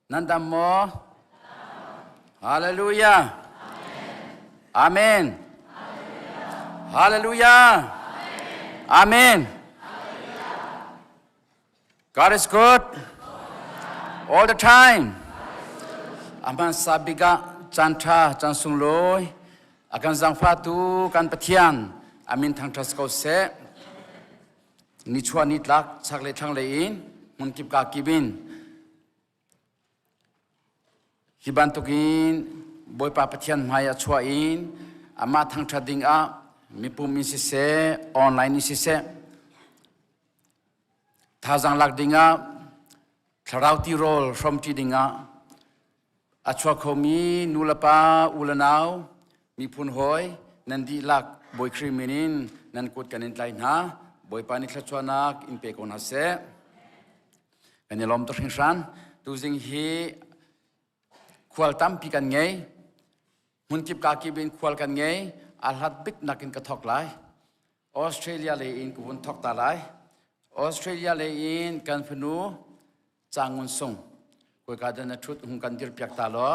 Nandamo. Hallelujah. Amen. Hallelujah. Amen. God is good all the time. Aman sabiga chanta chansung loy akan zangfatu kan patian amin thang trasko se ni chua ni tlak chakle thang lein mun kip ka kibin hiban tukin boy pa patian maya chua in ama thang trading a mi pu mi si se online ni si se thazang lak dinga tharauti roll from ti dinga achwa khomi nulapa ulanau mi phun hoi nandi lak boy kriminin nan kot kanin tlai na boy pani thlachwanak in pe kon hase ani lom to hringsan tu jing hi khwal tam pi kan ngei mun kip ka ki bin khwal kan ngei alhat bik nakin ka thok lai Australia le in kun thok ta lai Australia le in kan phnu changun song koi ka dan thut hung kan dir pyak ta lo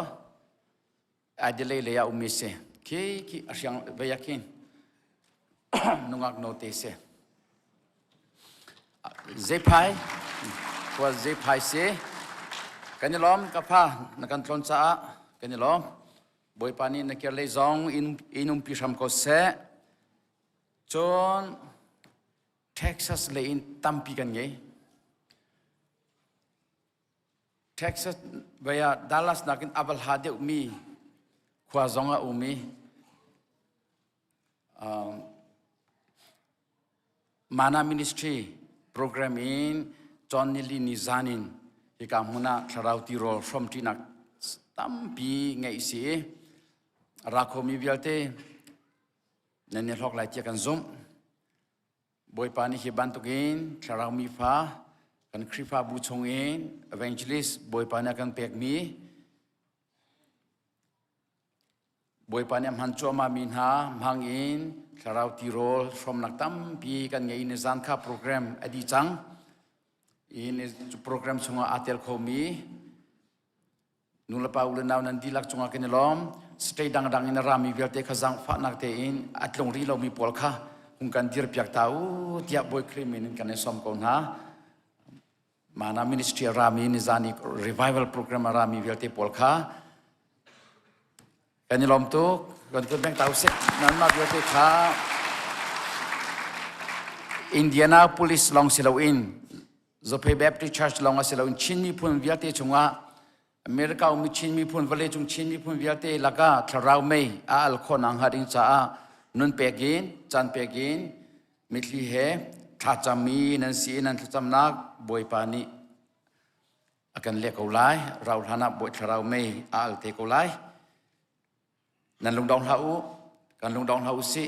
adile le ya umise ki asyang bayakin nungak notice zepai ko zepai se kanilom kapha nakan tlon cha kanilom boy pani na kerle zong inum pisham ko se chon Texas le in tampi kan nge Texas via Dallas nakin abal hade umi kwa zonga umi mana ministry program in John Nili Nizanin hikamuna tharauti roll from tinak tampi ngai si rakhomi bialte nani lok lai tia kan zum boy pani hiban tukin tharami fa kan kripa bu chongin evangelist boy pani kan pek mi boy pani am han choma min ha mangin tharauti roll from naktam pi kan ngai ne zankha program adi chang in program chunga atel khomi nulapa ulenau nan dilak chunga kenelom stay dang in rami velte khazang fa nak te in atlong ri lo mi polkha hungkan dir pyak tau tiap boy krimin kan som ko na mana ministry rami ni zani revival program rami velte polkha kanilom tu kan ko bang tau se nan ma velte kha Indianapolis long silawin Zope Baptist Church long silawin chinmi pun velte chunga America umi chinmi pun vale chung chinmi pun velte laka tharau mei al khonang haring cha nun pegin chan pegin mitli he thachami nan si nan thachamnak boy pani akan le ko lai rau thana boy tharau mei al te ko lai nan lung dong hau kan lung dong hau si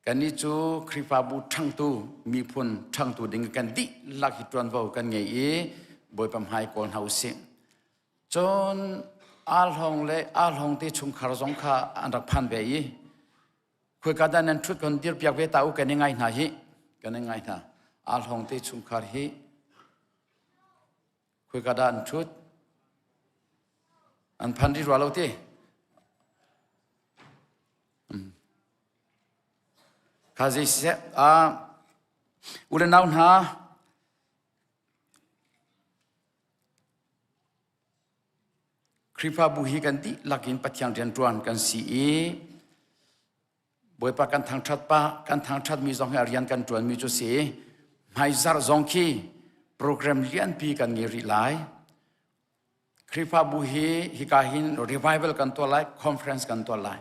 kan ni chu kripa bu thang tu mi phun thang tu ding kan di lak hi tron vo kan ngei e boy pam hai kon hau si chon al hong te chung khar jong kha andak phan be yi khoi ka dan nan thut kon dir pyak ve tau kan ngai na hi kan ngai na al hong te chung khar hi khoi ka dan thut an phan ri ro lo te kazi se ulen naun ha kripa buhi kan di lakin patyang jan tuan kan si e boy pa kan thang that mi zong arian kan tuan mi chu se mai zar zong ki program lian pi kan ngeri lai kripa buhi hikahin revival kan to lai conference kan to lai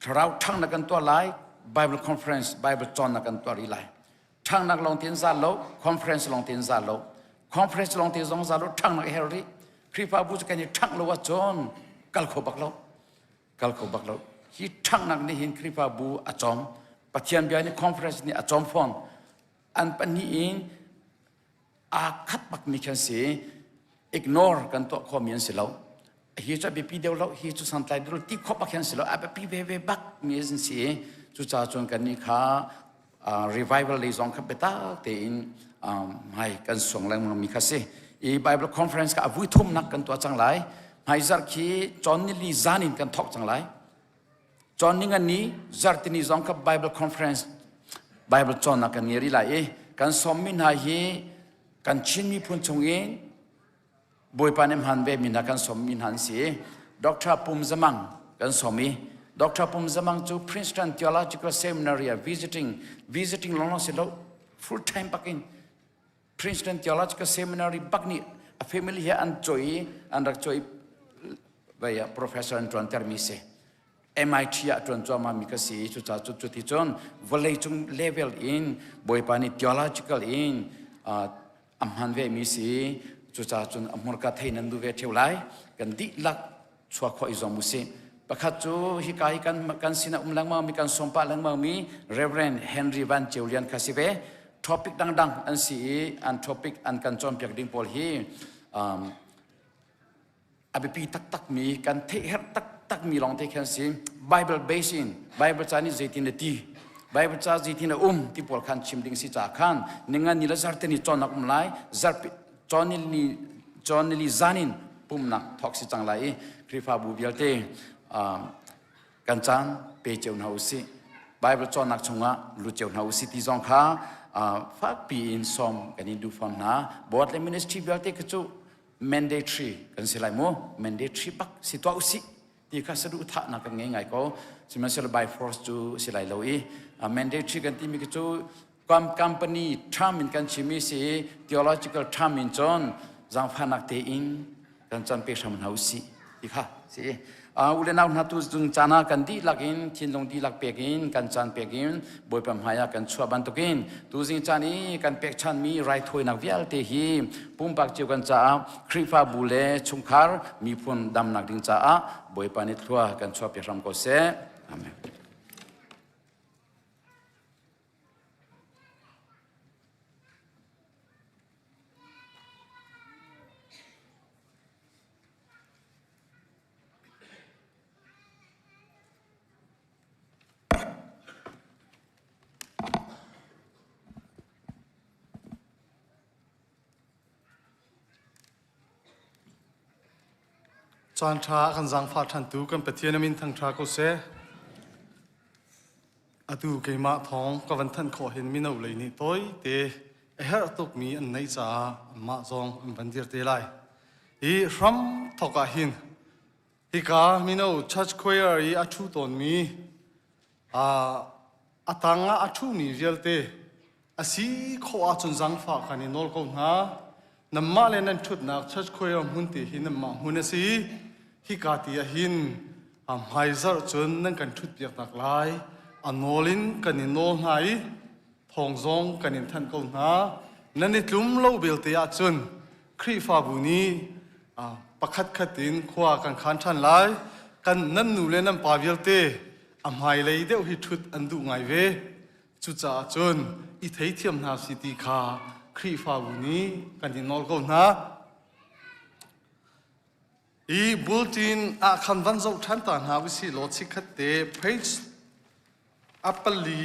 tharau thang na kan to lai Bible conference Bible chon na kan to ri lai thang nak long tin za lo conference long tin za lo conference long tin zong za lo thang nak heri kripa bu kan ni thang lo wa chon kal kho bak lo hi thang nak ni hin kripa bu achom pathian bia ni conference ni achom phone an pani in a khat bak mi khan se ignore kan to khomian se lo hi cha bi pi deu lo hi chu san tlai dul ti kho bak khan se lo a pi be bak mi sin se chu cha chon kan ni kha revival le zong kha beta te in hai kan song lang mi kha se อีไบเบิลคอนเฟอเรนซ์กับวิทุ่มนักกันตัวจังไรให้จักขีจอนนี่ลีจานินกันทอกจังไรจอนนี่งันนี้จักตินีจงกับไบเบิลคอนเฟอเรนซ์ไบเบิลจอนนักกันเงรีไลกันสมมินหายกันชินมีพุนชงเองบอยปานิมหันเวมินากันสมมินหันสีดร.ปุ่มจมังกันสมีดร.ปุ่มจมังจู Princeton Theological Seminary visiting ลองสิแล้ว full time ปักอิน Princeton Theological Seminary ปักนี่ a family อันจอยอันรักจอยไปprofessor อันตรวนเทอร์มิเซ MIT อันตรวนจอมามีกษีจุดจุดที่จนวลัยจุง level in บอยปานิ theological in อัมหันเวมิสีจุดจนอเมริกาไทยนันดูเวเที่ยวไลกันดิลักชัวข้ออิจมุสีประคัตจูฮิกายกันสินะลังมามีกันสมปะลังมามี Reverend Henry Van Julian คาสิเวtopic ดังอันสีอัน topic อันกันจอมเปียกดิ่งพอลฮีอภิปีตักมีกันเทเหตักมีลองเทกันสิ Bible basin Bible จานี่เจตินตี Bible จาเจตินที่พอลขันชิมดิ่งสิจ่าขันนิ่งนี่ละจัดนี่จอนักมุไลจัดจอนี่ลีจานินปุ่มนักทอกสิจังไรคริฟาบูเบียลเตกันจันเปเจ้าหน้าสิไบเบิลจอนักชงะลุเจ้าหน้าสิที่จงข้าฟักปีอินซอมกันอินดูฟังนะบอดเลมินิสทรีเบียลเตก็จู mandatory กันสิไรโม mandatory ปักสิตัวอุสิที่ข้าสะดุดท่านักกันง่ายๆก็สิมันสิไร by force จูสิไรเลวmandatory กันที่มีก็จูความ company ทำมินกันชิมิสิ theological ทำมินจอนจังฟันนักเตอินกันจันเปชามหาอุสิที่ข้าสิอุเลนาวนัตุจุงจานากันดีลักอินทินลงดีลักเปกินกันจันเปกินบอยปมหายากันชัวบันตุกินตูจิงจานีกันเปกชันมีไรถอยนักเวียลเตฮีปุ่มปักเจียวกันจ้าคริฟาบุเลชุงคาร์มีพุนดำนักดิงจ้าบอยปานิทัวกันชัวเปียรำโกเซอาเมนจานทรากันจังฟ้าทันตูกันเปเทียนมินทั้งทราก็เสอดูเกมาทองก็วันทันขอเห็นมินเอาเลยนี่ตัวเตะเฮรตุกมีอันไหนจ้ามาจงอันบันเดียร์เตไลอีรัมทอกาหินอีกามินเอาชัดคุยอะไรอัชูตอนมีตังอัชูมีเวลเตอาศัยข้ออาจจังฟ้ากันนี่นอลก็นะน้ำมาเลนันชุดนักชัดคุยรหุ่นตีหินน้ำมาหุ่นสิฮิกาตีหินหายซาจนนั่งกันชุดเปียกตักลายนอลินกันนินโนไหนทองซองกันนินทันก็นะนั่นนิดลุ่มเล่าเบลตีอาจนครีฟาบุนีประคัดขัดินขวากันขันทันลายกันนั่นนูเลนันปาเบลตีหายเลยเดียวฮิชุดอันดูไงเวจุดจ้าจนอีเทียมนาสิติคาครีฟาบุนีกันยินนอลก็นะอีบุลตินคันวันเจ้าท่านตาหาวิสิโลชิคัดเตเพจอัปเปลี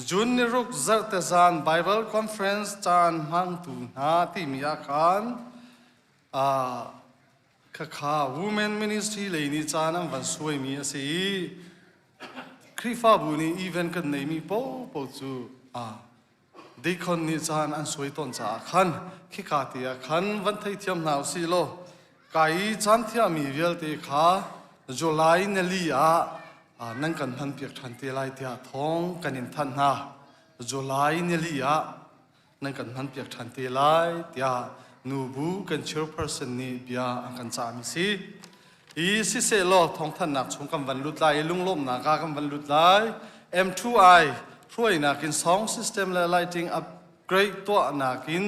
จุนนิรุกจัตจานไบเบิลคอนเฟรนซ์จานมันตูนาที่มีอาการข้า Women Ministry เลยนี่จานังวันสวยมีสิคริฟาบุนีอีเวนต์กันในมีโป๊จูดีคนนี่จานอันสวยต้นจากขันขี้กาตีขันวันที่เทียมหนาวสิโลกายจานที่มีเวลตีขาจุลายเนลีนั่งกันทันเปียกทันเตลัยเตียทองกันอินทันนาจุลายเนลีนั่งกันทันเปียกทันเตลัยเตียนูบูกันเชื้อเพอร์เซนนี่เบียกันจามิสิอีสิเซโลทองท่านนักชงกันวันลุดไลลุงล้มนักกันวันลุดไล M2I ช่วยนักิน sound system และ lighting upgrade ตัวนักิน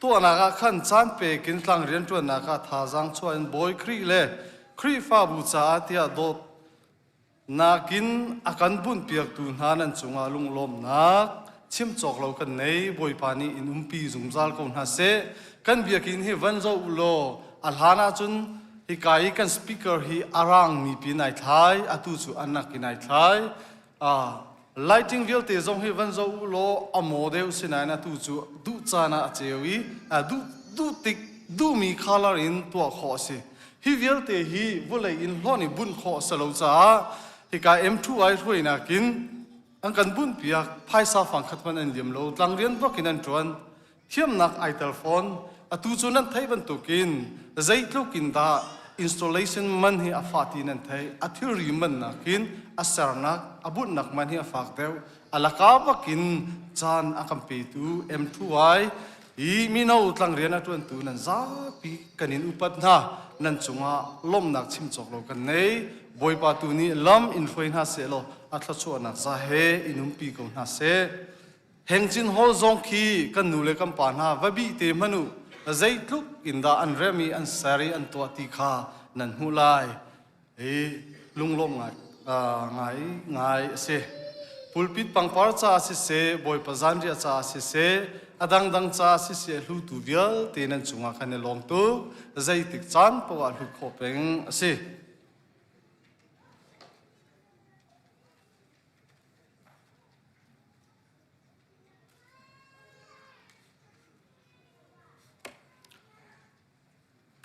ตัวนักขันจานเปกินตั้งเรียนตัวนักท่าจังช่วยบอยครีเล่ครีฟ้าบูชาเตียโดนักินอาการบุญเปียกตูนานันจงอาลุงล้มนักชิมจอกเรากันในบอยปานีอินุมปีจุงจัลคนหาเสกันเบียกินให้วันเจ้าอุโลอัลฮานาจุนฮิกายกันสปีกเกอร์ฮิอารังมีปีนายท้ายอตุจุอันนักกินายท้าย lighting vial te zong hi van zo lo a model sinana tu chu du chana chewi du tik du mi khalar in to kho se hi vial te hi vulai in hloni bun kho salo cha hi ka m2 ai huina kin ang kan bun piak phai sa phang khatman an lim lo tlang rian bokin an tron thiam nak ai telephone atu chu nan thai ban tukin zaitlukin da installation man hi afati nan thai athiri man nakin asarnak abun nak man hi afak deu alaka bakin chan akampe tu m2i i mino tlang rian atun tu nan za pi kanin upat na nan chunga lom nak chim chok lo kan nei boipa tu ni lam in foin ha se lo atla chu na za he inum pi ko na se hengjin hol zong khi kan nu le kam pa na vabi te manu zaitluk inda an remi an sari an to ti kha nan hulai lunglom ngai se pulpit pangpar cha se boy pazanria cha se adang cha se hlu tu vial te nan chunga khan long tu zaitik chan pawa hlu khopeng se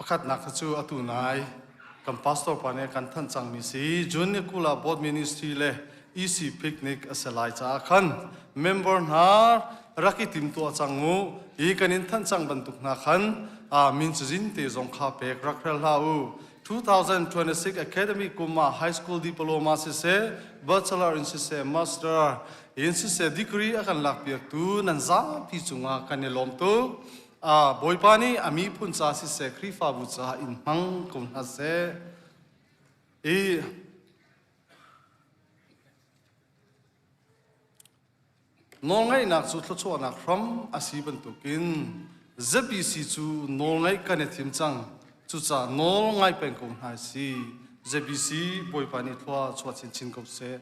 pakhat nak chu atu nai kam pastor pane kan than chang mi si junior kula board ministry le EC picnic asalai cha khan member na raki tim to changu I kanin than chang bantuk na khan min chujin te zong kha pek rakrel lau 2026 academic kuma high school diploma se bachelor in se master in se degree akan lak piak tu nan za pi chunga kan lom tu boipani ami phun cha si se khrifa bu cha in hang kun ha se nolngai nak chu thlo nak from asi ban tukin ZBC chu nolngai kan thim chang chu cha nolngai pen kun ha si ZBC boipani thwa chwa chin chin ko se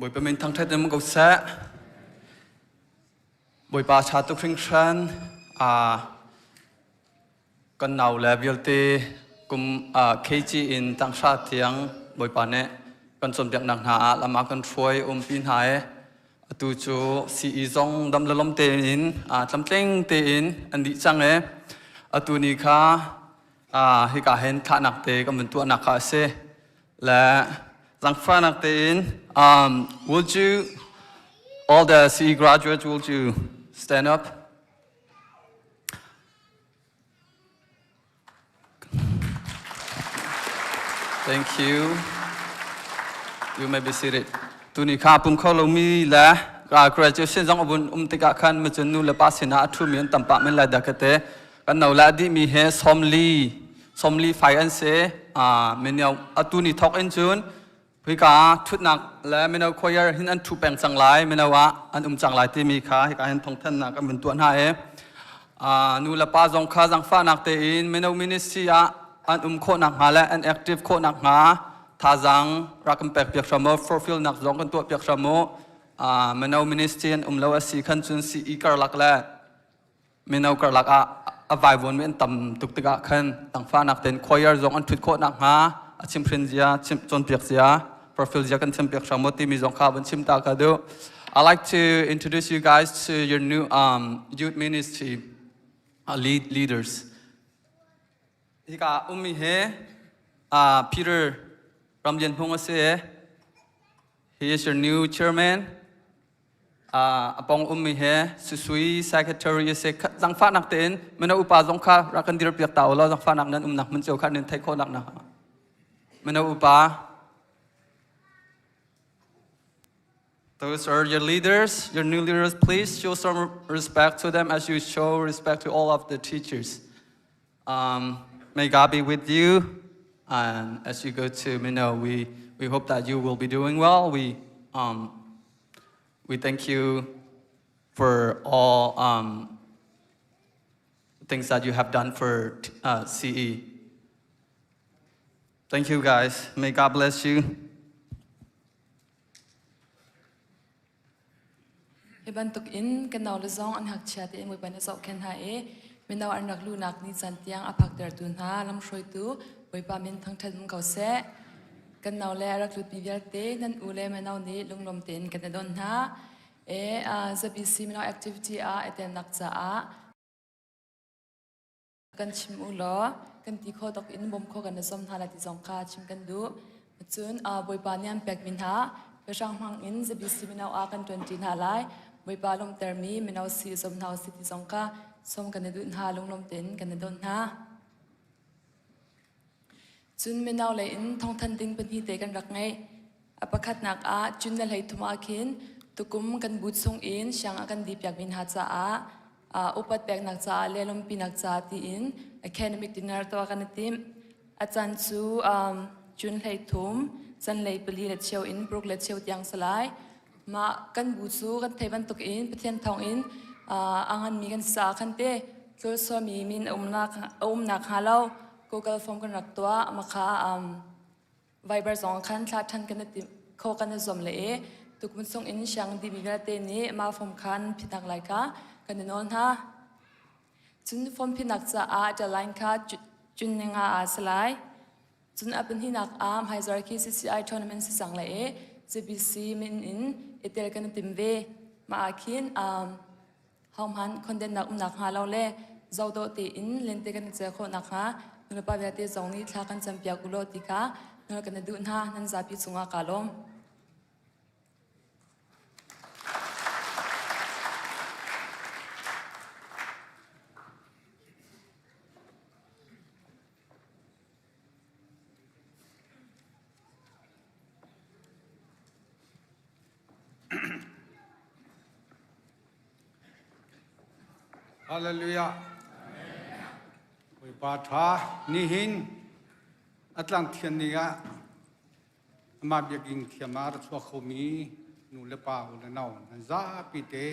buổi bữa mình thăng thết nên một sẽ buổi ba cha tu khinh san con nào là biểu tê cùng KG in tăng sát tiếng buổi ba này con sum tiếng nặng hạ làm mà con phơi pin hải tu chú si zong đâm lom tê in chấm teng tê in anh đi chăng ấy tu ni kha hi cả hen thà nặng tê con mình tu nặng khá se là Zang Phan Aktein, would you, all the CE graduates, would you stand up? Thank you. You may be seated. Tuni kha pum kholo mi la graduation zang obun tika khan machunu la pasina thu mian tampa men la dakate kan nau la di mi he somli fai an se meniau atuni thok en chunพี่กาทุนนักและไม่เอาคอยหินอันถูแปลงสังไลไม่เอาว่าอันสังไลที่มีค่าให้การเห็นทองท่านนักก็เป็นตัวหน้านูละป้าจงค่าจังฟ้านักเตอินไม่เอามินิสซีอันโคนักหาและอันแอคทีฟโคนักหาท่าจังรักกันแปลกเปียกสมอฟอร์ฟิลนักจงกันตัวเปียกสมอไม่เอามินิสซีอันเลวสีขันจุนสีอีกระลักและไม่เอากระลักวายวนเป็นต่ำตุกติกะขันต่างฟ้านักเตนคอยจงอันทุดโคนักหาชิมพรินเซียชิมจนเปียกเสีย profile จะกันชิมเปียกสมมติมีจงข้าวบนชิมตากระดู I'd like to introduce you guys to your new youth ministry leaders ที่กามีเฮPeter รำเย็นพงศ์เส he is your new chairman ปองมีเฮสุย secretary เสจังฟ้านักเต้นมันเอาอุปาจงข้ารักกันดีรเปียกเต่าแล้วจังฟ้านักนั้นนักมันเจ้าข้าเน้นไทยโคนักนะMenaupa. Those are your leaders, your new leaders. Please show some respect to them as you show respect to all of the teachers. May God be with you. And as you go to Minnow, we hope that you will be doing well. We thank you for all things that you have done for CE. Thank you, guys. May God bless you. Iban tuk in kan naw le zong an hak chia te moi ban zo ken ha e min naw an rak lu nak ni chan tiang aphak der tun ha lam shroi tu boi pa min thang then ko se kan naw le rak lu pi vial te nan u le men naw ni lunglom ten kan don ha e zabi si min naw activity a eten nak cha a kan chim u lo kan ti kho tok in bom kho kan som thala ti zong kha chim kan du chun boi pa niam pek min ha pe sang hang in zabi si min naw a kan 20 ha lai boi pa lom termi min naw si som naw si ti zong ka som kan du ha lunglom ten kan don ha chun min naw le in thong than ting pen hi te kan rak ngai apakhat nak a chun le lei thuma khin tukum kan but song in siang akan di pyak min ha cha a upat pek nak cha le lom pi nak cha ti in academic dinner to kan tim achan chu chun lei thum chan lei pali le cheu in brok le cheu tiang salai ma kan bu chu kan theiban tuk in pathian thong in angan mi kan sa khan te tlol so mi min nak halo Google Form kan rak tua ma kha Viber zong khan thla than kan ti kho kan zom le e tuk mun song in siang di mi ga te ni ma form khan phitak lai ka kan non ha chun form phinak cha a ta line kha chun nga a salai chun apen hi nak am hierarchy CCI tournament si sang le e CBC min in etel kan tim ve ma akhin hom han content nak ha lo le zau do te in lente kan che kho nak ha nula pa te zong ni thla kan champia kulo ti ka nula kan du na nan za pi chunga kalom Hallelujah. We patra nihin atlang thian niga ma biaging thiamar chwa khomi nu le pa u le naw za pi te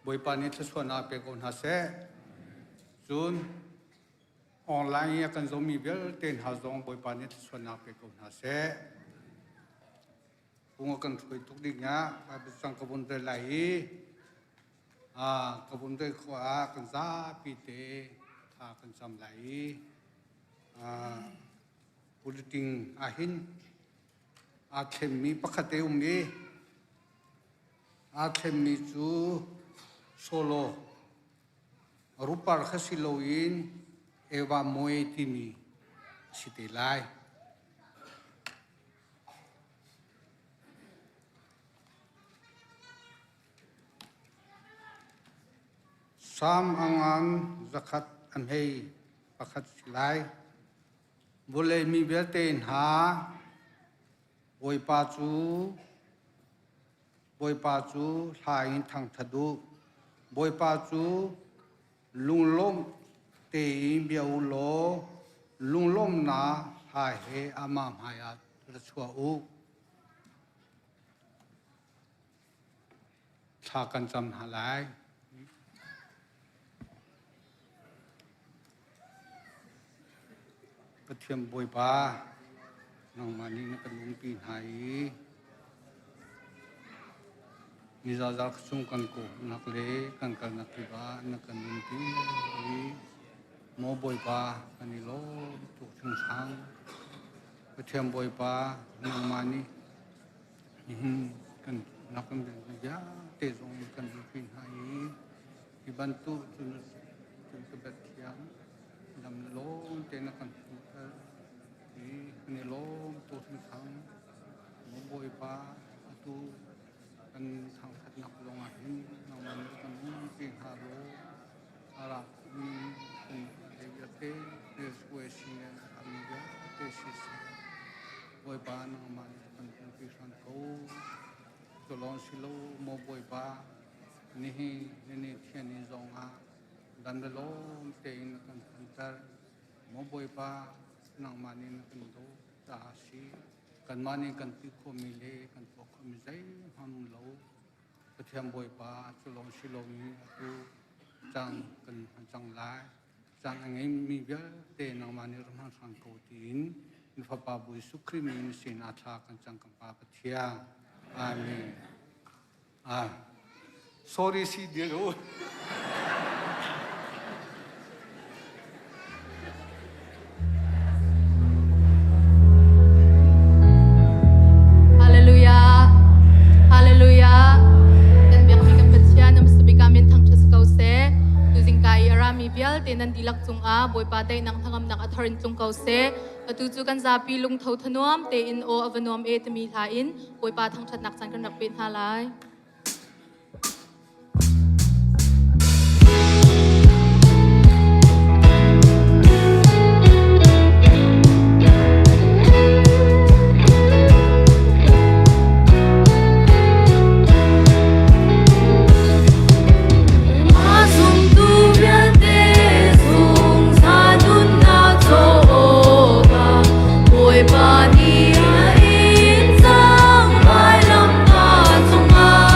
boi pa ni chwa pe kon ha se chun online ya kan zomi bel ten ha zong boi pa ni chwa pe kon ha se bunga kan thui tuk ding nga pa sang ko bun te laiกบุนด้วยขวากันซาปีเตทากันจำไหลปุริติงอาหินอาเทมมีปะคเตอุมนี้อาเทมมีจูโซโลรูปาร์คสิโลอินเอวาโมเอติมีสิเตไลSam angan zakat amhei pakat silai boleh mi berten ha boi pa chu lain thang thadu boi pa chu lunglom te biau lo lunglom na ha he ama maya chua u tha kan cham halaiกระเทียมบวยปลาน้องมานี่นักลุงปีนหายมีซาซาสุ่งกันกูนักเล่กันนักที่บ้านนักลุงปีโมบวยปลากันนี่โลถูกชุ่มช้างกระเทียมบวยปลาน้องมานี่กันนักกันเดินยาเตะส่งกันลุงปีนหายที่บรรทุกจนกระเบ็ดเทียมดำโลเจนกันนี่โลตัวทั้งทั้งโมบอยปาตัวกันทางทัดนักลงอาหินน้องมันกันปีหาโลอารามีเป็นเดียเตเดสเวชีอามิยาเตชิสบอยปาน้องมันกันปีสันโตตัวลองสิโลโมบอยปานี่เทียนนี่จงอาดันเดโลเตนกันทัดโมบอยปานางมานีนักนโดตาสีกันมานีกันติโคมิเลกันพวกคมิใจฮัมโลกระเทียมบอยปาจุลงชิโลมีตูจังกันจังไลจังไงมีเยอะเตนางมานีรมันสังโกตินอินฟปาบุยสุครีมีนสินาทากันจังกันปาปะเทียอาเมน sorry si dia rồi. Hallelujah. Hallelujah. Dan biak mi kan petsia nam sabi kamin thang chas kau se. Tu jing kai arami bial te nan dilak chung a boy pa dai nang thangam nak atharin chung kau se. Tu chu kan zapi lung thau thanuam te in o avanuam e te mi tha in boy pa thang chat nak chan kan rak pin ha lai. Bani a in sang vai lam ta chung a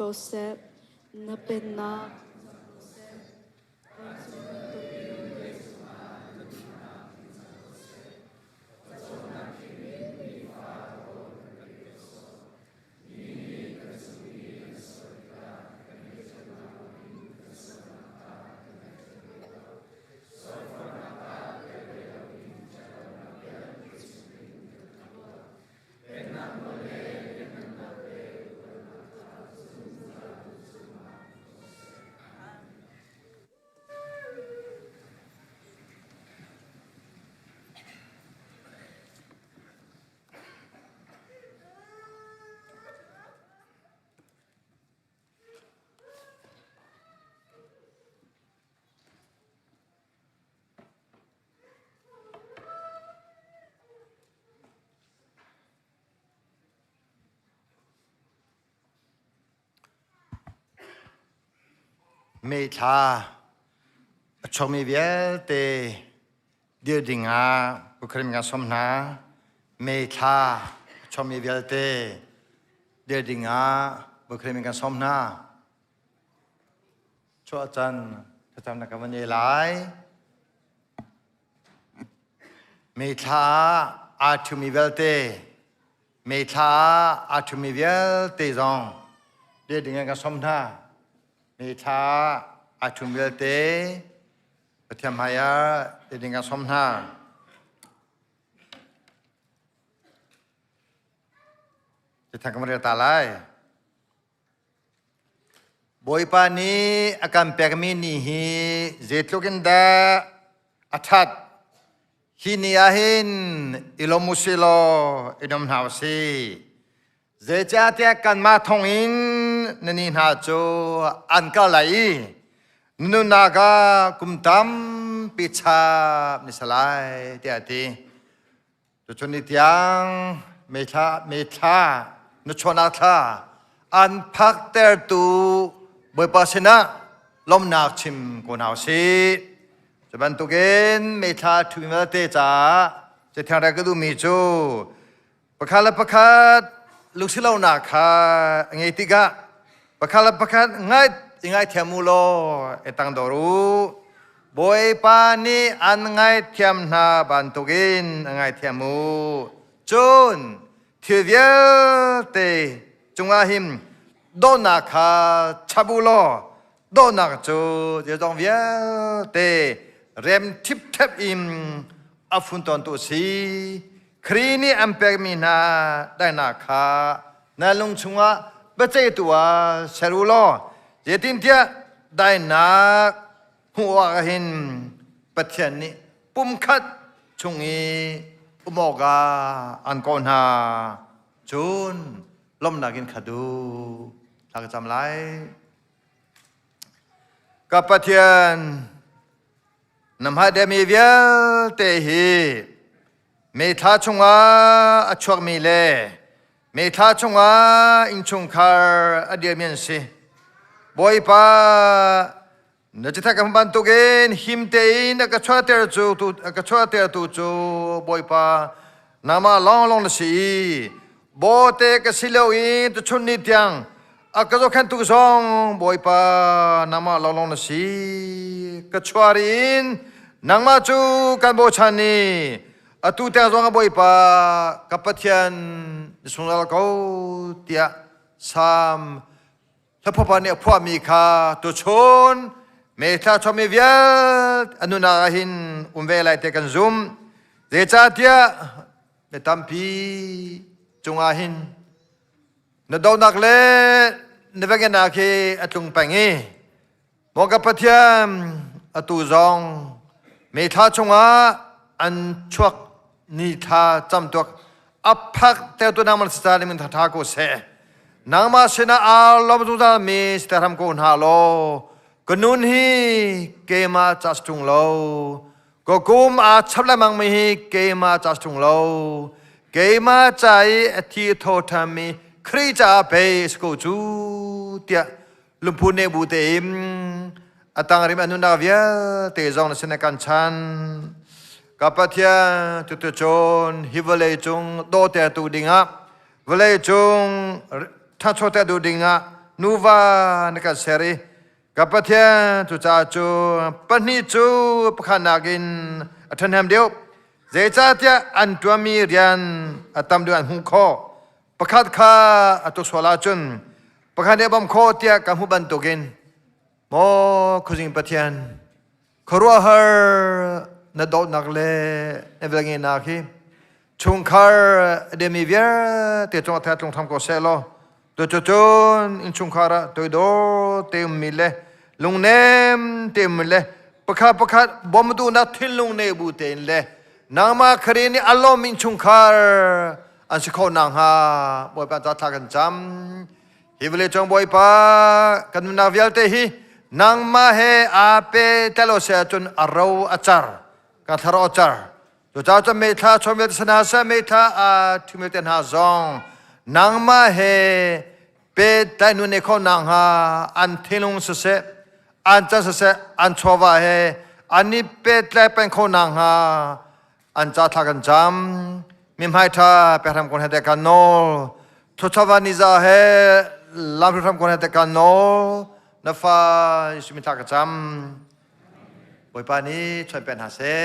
Joseph na penak เมธาชมมีเวลเตเดียดิงาบุคลิมงาสมนาเมธาชมมีเวลเตเดียดิงาบุคลิมงาสมนาช่วยอาจารย์ทำนักวันนี้หลายเมธาอาชุมีเวลเตเมธาอาชุมีเวลเตซองเดียดิงากสมนาเมธาอาชุมเวลเตปฏิมายาเดินกันสมนาจะทำกรรมเรียตาไลบอยปานีอาการเปรมินีฮีเจตลุกันดาอัฐัดฮินีอาหินอิลมุสิโลอินอมนาวซีเจจาเตียกันมาทงอินนันนินาโจอันกาไลนุนากากุมตัมปิชานิสลายเตียตีตุชนิตยังเมธานุชนาธาอันพักเตอร์ตูบอยปัสนะลมนาชิมกุนาวซีจะบรรทุกเงินเมธาทุมิเมเตจ่าจะทางรักดูมีจูประคาลประคาลูกศิลานาคาไงติกะประคาลประคาง่ายเทียมูโลเอตังดอรูบอยปานีอันง่ายเทียมนาบันตุกินง่ายเทียมูจุนเทียเวเตจงอาหิมโดนาคาชาบูโลโดนักจูเจจงเวเตเรมทิปเทปอิมอาฟุนตอนตุสีครีนี่อัมเปกมีนาได้นาคานาลงชงะเบเจตัวเชรุโลเจตินเทียได้นาหัวหินปัจเจนิปุ่มคัดชงอีอุโมกาอันกอนหาจูนลมนากินขดูหลักจำไรกับปัจเจนนำให้เดมีเวลเตหีเมธาชงอาอชวกมีเลเมธาชงอาอินชงคาร์อเดียมีนสิบอยปานจิตากันบันตุเกนหิมเตอินก็ชวเตอร์จูบอยปานามาลองละสิโบเตกสิเลวินตุชนนิตยังก็จะขันตุกซองบอยปานามาลองละสิก็ชวารินนางมาจูกันโบชานีtu teng zong boy pa kapathian sungal ko tia sam thapapa ne phwa mi kha tu chon me tha chomi vial anuna hin umve lai te kan zum je cha tia me tampi chunga hin na do nak le ne vegen na ke atung pangi mo kapathian atu zong me tha chunga an chuakนี่ท่าจำตัวอับพักแต่ตัวน้ำมันสตาร์มันท่ากูเสนางมาเสนาอาลบตุตามีสตาร์ทำกูหาโลกนุนฮีเกมาจัสตุงโลก็กุมอาชับละมังมีเกมาจัสตุงโลเกมาใจที่โทธามีคริจาเปสกูจูเตียลุมพูนเนบูเตมอตังริมันนุนาเวียเตจองเสนกันชันกับปัจจัยตุตจนฮิวเลจงโดเตตูดิงะวเลจงทัชโตเตตูดิงะนูวานกัสเซรีกับปัจจัยตุจาจูปนิจูปขนากินอัฐนัมเดียวเจจาเตอันตัวมีเรียนอัตมดูอันหุงข้อประคัดข้าอัตุสวลาจุนประคัดเดบัมข้อเตียกับหุบันตุกินโมคุจิงปัจจัยครัวเฮอนาดนักเล่เอเวลเงินนักฮีชงคาร์เดมีเวียเตจงอัฐจงทำก็เซลตัวจนอินชงคาร์ตัวโดเตมิเลลุงเนมเตมิเลประคัดบอมดูนัดทิ้งลุงเนบูเตนเลนางมาครีนี่อัลลอฮ์มินชงคาร์อันสิโคนางฮาบอยปาจัดทักันจำฮิวเลจงบอยปากันนาเวียลเตฮีนางมาเฮอาเปเตโลเซจนอาราวอาจารกันทารอจารตัวเจ้าจะเมธาชมเวทนาเสเมธาอาทิเมตนหาซองนางมาเฮเปตไตนุเนโคนางฮาอันเทลุงเสเส an cha se an chowa he ani pet le pen khonang ha an cha thakan jam mim hai tha pe ram kon hete kan no thochawa ni za he lam ram kon hete kan no na fa simi thak jam boi pa ni choi pen ha se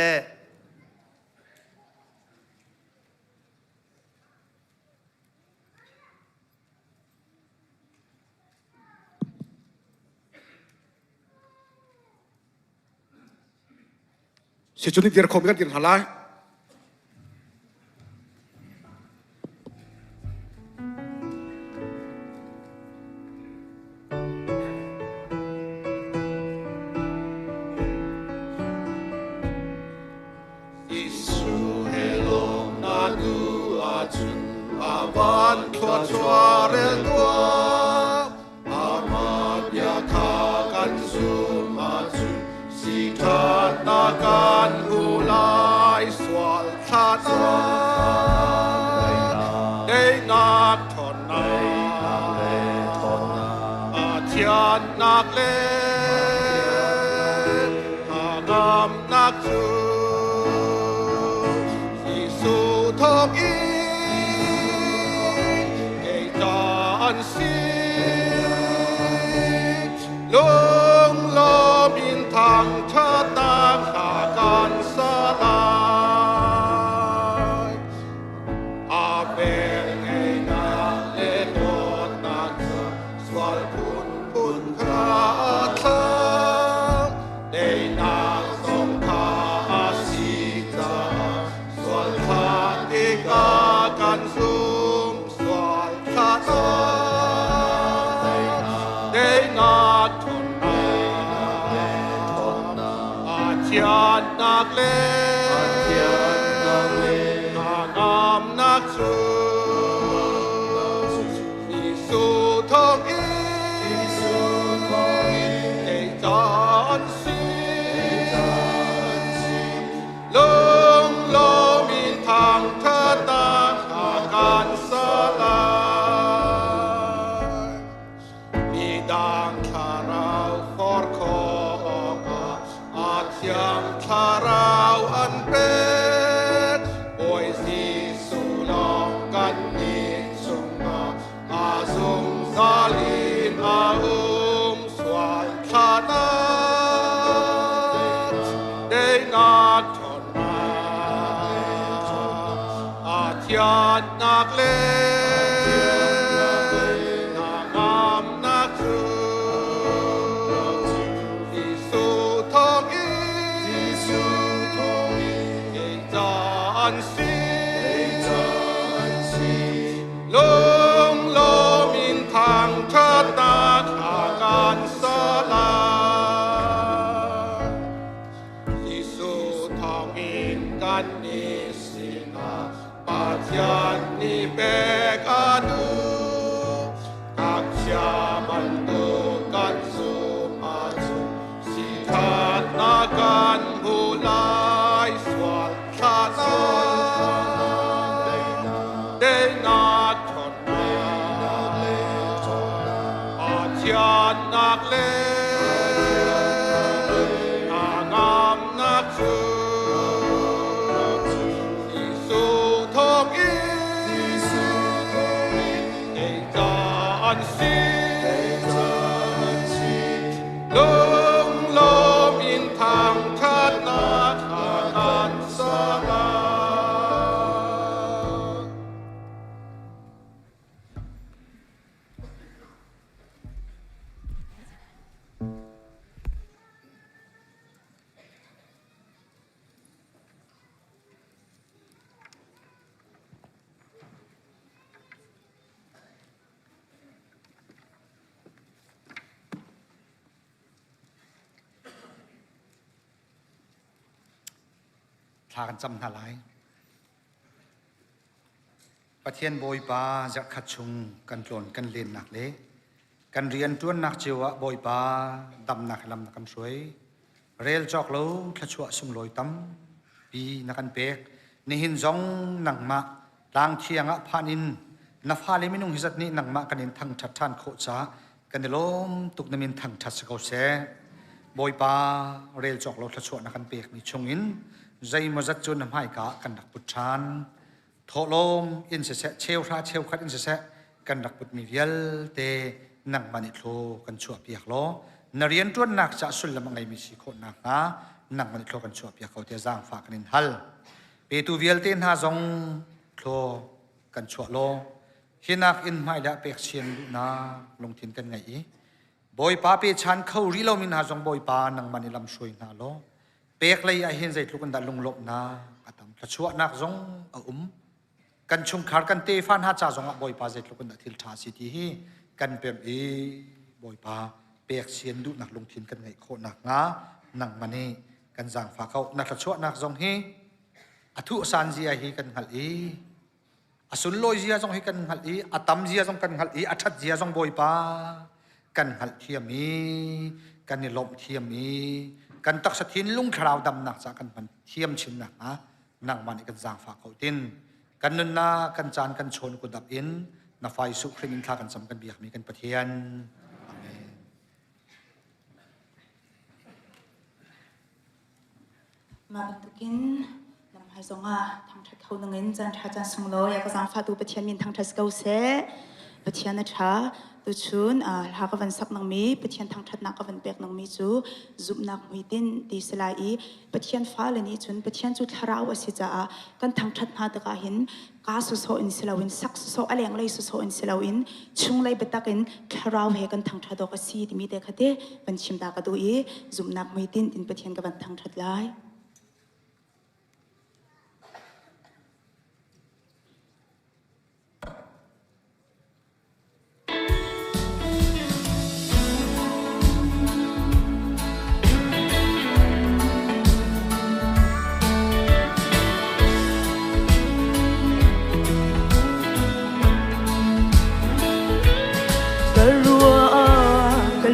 sẽ chuẩn bị tiền không biết tiền hà laiนักเลหากามนักจูที่สู่ทองอีเกจานสีลงลมินทางชะตาขาการสลายอาเป็นไงนาเลโดดนักสวรรค์ได้นางทรงทาสีจาสวรรค์ที่กากันสูงสวรรค์ได้นาทนนาอาเจียนนักเลนางามนักจูที่สู่ทองอีจานสีลงโลมินทางเธอตาขาการสลายมีดังคาราวฟอร์คองอาเทียมคาราวอันเป็นโอยสีสุลองกันนิสุงอาสุงซาลินอาสวรรค์ได้นาทนนาอาเทียนนักเลนางามนักจูที่สู่ทองอีเกจานสีลงโลมินทางชะตาขาการสลายที่สู่ทองอินกันนิสินาปัจจันนิเบกาดูกักชามันตุกันสุมาจุสิทานากันบูลายสวัสดิ์ได้นาทนนาอาเจียนนักเลนางามนักจูที่สู่ทองอีเกจานสีลงโลมินทางชาตินาขาการสลาย ทากันจำหาหลายประเทศบอยปาจะขัดชุงกันโกลนกันเรียนหนักเลยกันเรียนจวนหนักเจียวบอยปาดำหนักลำหนักคำสวยเรลจอกเล้าทะชัวสุงลอยตั้มปีนักกันเปกนิหินจงหนังมะลางเทียงะพานินนับพาลิมินุงฮิจัดนี้หนังมะกันนินทางชัดท่านโคจ้ากันเดลมตุกนมินทางชัดสกาวเส bồi pa rel chok lo thla chuan kan pek mi chungin zai ma zat chun namhai ka kan dak put than tholom in se cheu tha cheu khat in se kan dak put mi vial te nang mani thlo kan chua piak lo narian tuan nak cha sul lam ngai mi si kho nak nga nang mani thlo kan chua piak ko te jang fa kan in hal pe tu vial te na zong thlo kan chua lo hinak in mai da pek sian du na long thin kan ngai boi pa pe chan khau ri lo min ha zong boi pa nang mani lam soi na lo pek lai a hin zai thlu kan da lung lop na atam thla chua nak zong a kan chung khar kan te fan ha cha zong a boi pa zai thlu kan da thil tha si ti hi kan pem e boi pa pek sian du nak lung thin kan ngai kho nak nga nang mani kan jang fa khau na thla chua nak zong hi athu san zia hi kan hal e asun loi zia zong hi kan hal e atam zia zong kan hal e athat zia zong boi pa kan hal thiam mi kan ni lom thiam mi kan tak sa thin lung khrau dam nak cha kan man thiam chin nak a nang mani kan jang fa khau tin kan nun na kan chan kan chon ku dap in na fai su khring in tha kan sam kan biak mi kan pathian amen ma tukin lam hai zonga thang that khau nangin chan tha chan sunglo ya ka jang fa tu pathian min thang thas kau se pathian na tha tu chun ha ka van sak nang mi pathian thang that na ka van pek nang mi chu zup nak mi tin ti selai i pathian fa le ni chun pathian chu tharau a si cha a kan thang that na ta ka hin ka su so in silawin sak su so aleng lai su so in silawin chung lai betakin tharau he kan thang that do ka si ti mi te khate ban chim ta ka du i zup nak mi tin tin pathian ka van thang that lai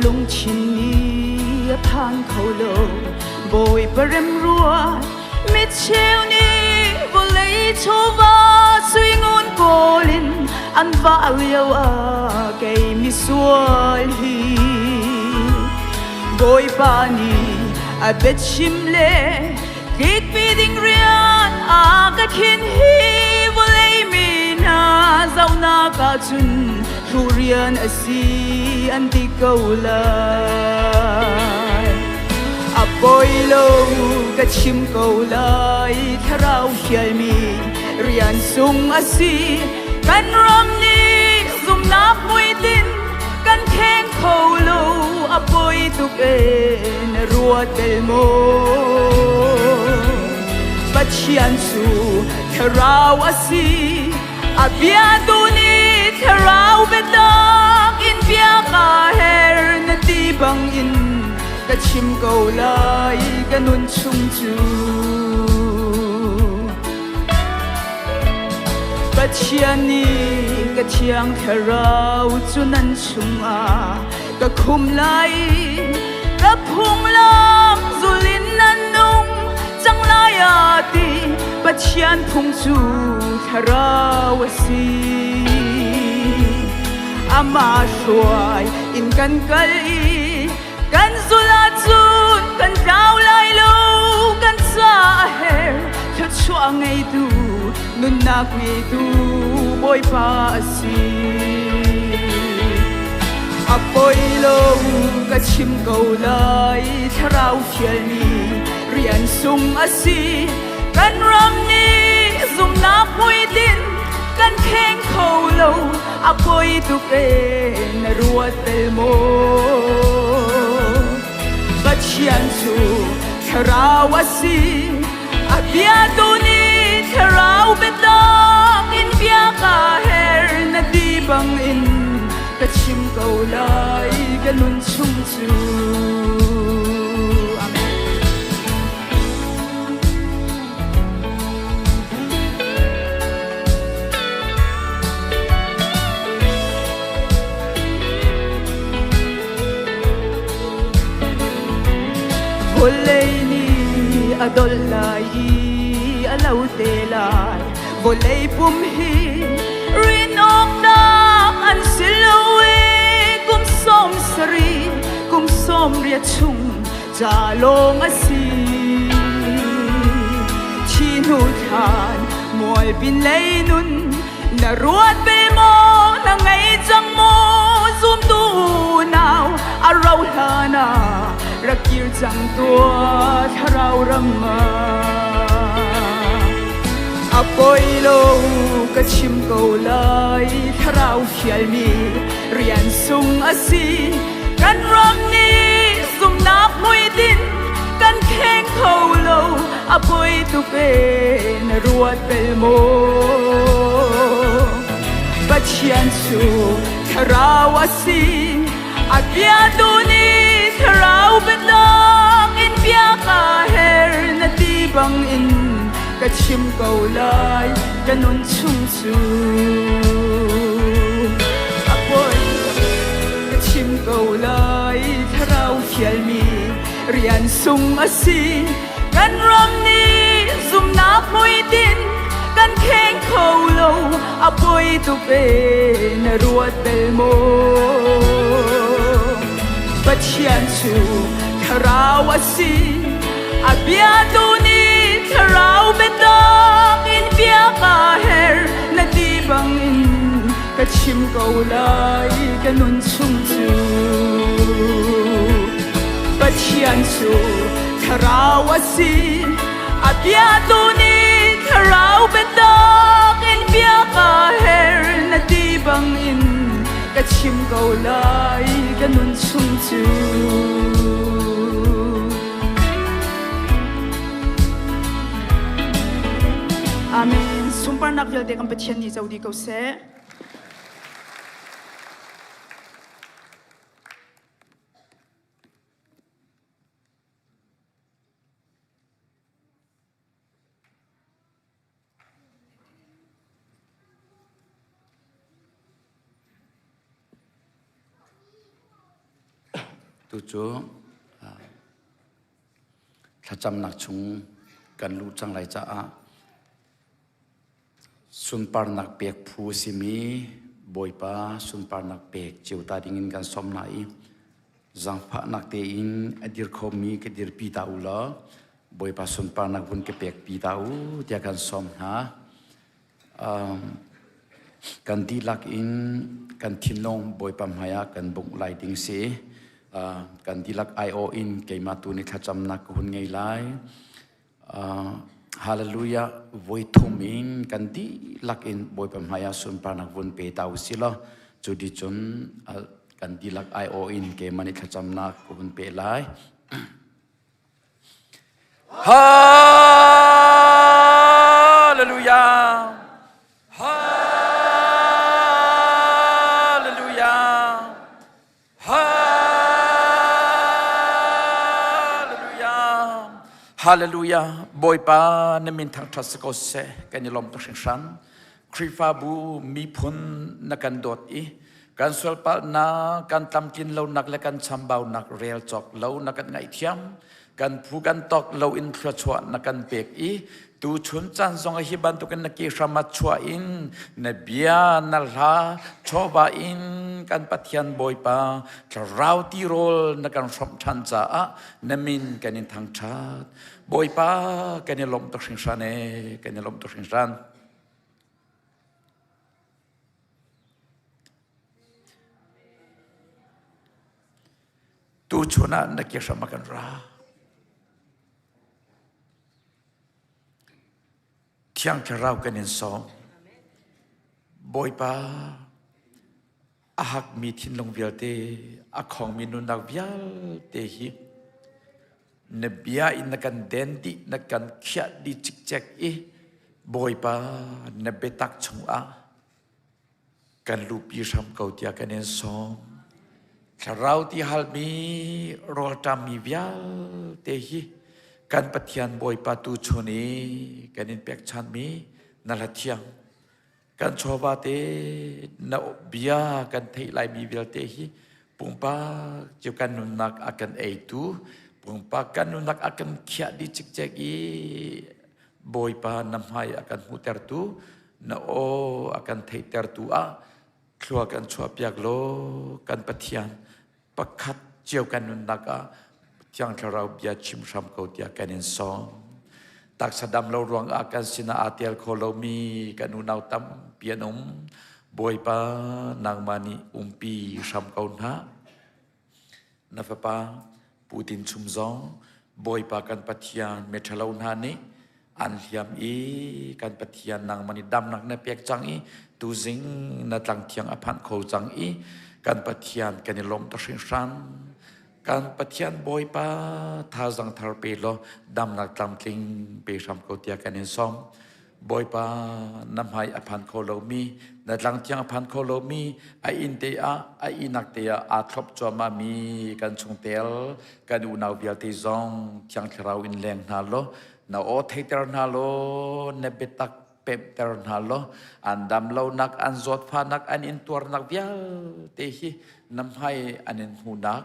lung chin ni phang khâu lo bồi barem rua mit cheu ni vô lấy cho va suy ngon colin an va liao a cây mi sual hi bồi pa ni a bet chim le kik pi ding rian a ka khin hi vô lấy mi na zau na ka chun Hurian asi anti kaulay Apoy lo kachim kaulay Tharau hiyal mi Rian sung asi Kan ram ni Zum nap muy din Kan keng kaulo Apoy tuken Ruat belmo Bachian su Tharau asi Abiado ni Tharau betak in pia ka her na tibang in kachim kaulay ganun chung chu Bachiani kachiyang Tharau chunan chung a kakhum lai kaphung lang zulin nanong chang lai ati Bachian phung chu Tharau asi ama shuai in kan kali kan zula chun kan dau lai lo kan sa her chat chua ngai tu nun na kwi tu boy pa si apoy lo ka chim ko lai Tharau hial ni rian sung asi kan ram ni zum na pui din kan keng kaulo apoy tuken ruat belmo Bachian su Tharau asi Abiado ni Tharau betak in pia ka her na tibang in kachim kaulay ganun chung chu Volay ni adol lai alaw te lai Volay pumhi rinok dak an silawe kum som sari kum som ria chung จาลงอสีที่นูทานมวยบินเลยนุนนรวดไปมองนังไงจังโมซุ่มดูหนาวอาเราหานารักยืจังตัวถ้าเรารำมาอปอยโลก็ชิมเกาเลยถ้าเราเขียนมีเรียนสุ่งอาศีกันรำนี้สุ่มนับมวยดินกันแข่งเขาโลอปอยตุเป็นรวดเปลโมบัดเชียนสูถ้าเราอาศีอาเบียดูนี้ถ้าเราเป็นดอกอินเบียกาเฮร์นาทีบังอินก็ชิมเกาเลยก็นุนชุ่มชูอาปอยก็ชิมเกาเลยถ้าเราเขียนมีเรียนสุ่งอาศีกันรำนี้สุ่มนับมวยดินกันแข่งเขาโลอาปอยตุเป็นรวดเปลโมบัดเชียนชูถ้าเราอาศีอาเบียดูนี้ถ้าเราเป็นดอกอินเบียกาเฮร์นาทีบังอินก็ชิมเกาเลยก็นุนชุ่มชูบัดเชียนชูถ้าเราอาศีอาเบียดูนี้ถ้าเราเป็นดอกอินเบียกาเฮร์นาทีบังอินก็ชิมเกาเลยก็นุนชุ่มชูอาเมนสุมปานักเวลเด็กอันเป็นเช่นนี้จะดีเขาเสตุจูถ้าจำหนักชุงกันรู้จังไรจะสุนปาร์นักเปียกผู้สิมีบอยป้าสุนปาร์นักเปียกเจียวตาดิ่งกันสมไหนจังพระนักเตอินอดีตเขามีกดีรปีตาอุละบอยป้าสุนปาร์นักบุญเปียกปีตาอุเดียกันสมหากันดีลักอินกันทินลงบอยป้ามายากันบุกไล่ดิ่งเสกันดีลักไอโออินเกมาตูนิขจำนักหุ่นไงไลฮาเลลูยาวัยทุ่มิงกันดีลักอินบอยปมหายาสุนปานักวนเปตาอุสิละจุดิจนกันดีลักไอโออินเกมานิขจำนักหุ่นเปไลฮาเลลูยาฮาเลลูยาฮาฮาเลลูยาบอยปานมินทางทัศกเสกันยลมตุชิงชันคริฟาบูมีพุนนักันโดดอีกันสวลปานากันตำกินเหล่านักและกันชำเบานักเรียลจอกเหล่านักกันไงเทียมกันผู้กันตอกเหล่าอินทรชวนักกันเปียกอีตูชุนจันทรงฮิบันตุกันนักเกชมาชัวอินนเบียนัลฮาชอบาอินกันปัทยันบอยปาจะราวตีโรลนักกันสมชันจ้านมินกันอินทางชาติบอยปากันยลมตุชิงชันกันยลมตุชิงชันตูชุนะนักเกชมากันราเที่ยงจะเรากันอินสองบอยปาอาหักมีทินลงเวียลเตอาของมีนุนักเวียลเตหินเบียอินนักันเดนดินักันเขียดีจิกแจกอีบอยปานเบตักชงกันลูปีชำเก่าเตียกันอินสองถ้าเราที่ฮัลมีโรตามีเวียลเตหิกันปฏิญาณบอยปาตูชนีกันอินเปียกชันมีนั่นละเทียงกันชอบาเตนเบียกันเทไลมีเวลเตหิปุงปาเจ้ากันนุนักอากันเอตูปุงปากันนุนักอากันเขียดีจิกเจกีบอยปานำให้อากันหูเตอร์ตูนโออากันเทเตอร์ตูคลัวกันชอบอยากโลกันปฏิญาณประคัดเจ้ากันนุนัก ที่ยังเราเบียชิมรำเขาเตียกันอินซองตักสะดำเรารวงอาการสินาอาเตียลโคโลมีกันอุณาวตั้มเปียนบอยปานางมานีปีรำเขาหน้านับปาปูตินชุมซองบอยปากันปัทยานเมทลาอุนหานีอันเทียมกันปัทยานนางมานีดำนักเนเปียกจังตูซิงนัดลังเทียงอภันโคจังกันปัทยานกันลมตะชิงชันการปัทยานบอยปาท่าจังทาร์เปโลดำนักตามทิงเปรำโคเตียกันอินซอมบอยปานำให้อภันโคโลมีนัดลังเทียงอภันโคโลมีไออินเตียไออินักเตียอาทบจอมามีกันชงเตลกันอุณาวเบียติซองเทียงที่เราอินแรงนาโลนาโอเทเตอร์นาโลเนเบตักเปเตอร์นาโลอันดำเรานักอันจดฟ้านักอันอินตัวนักเบียเตฮีนำให้อันอินหูนัก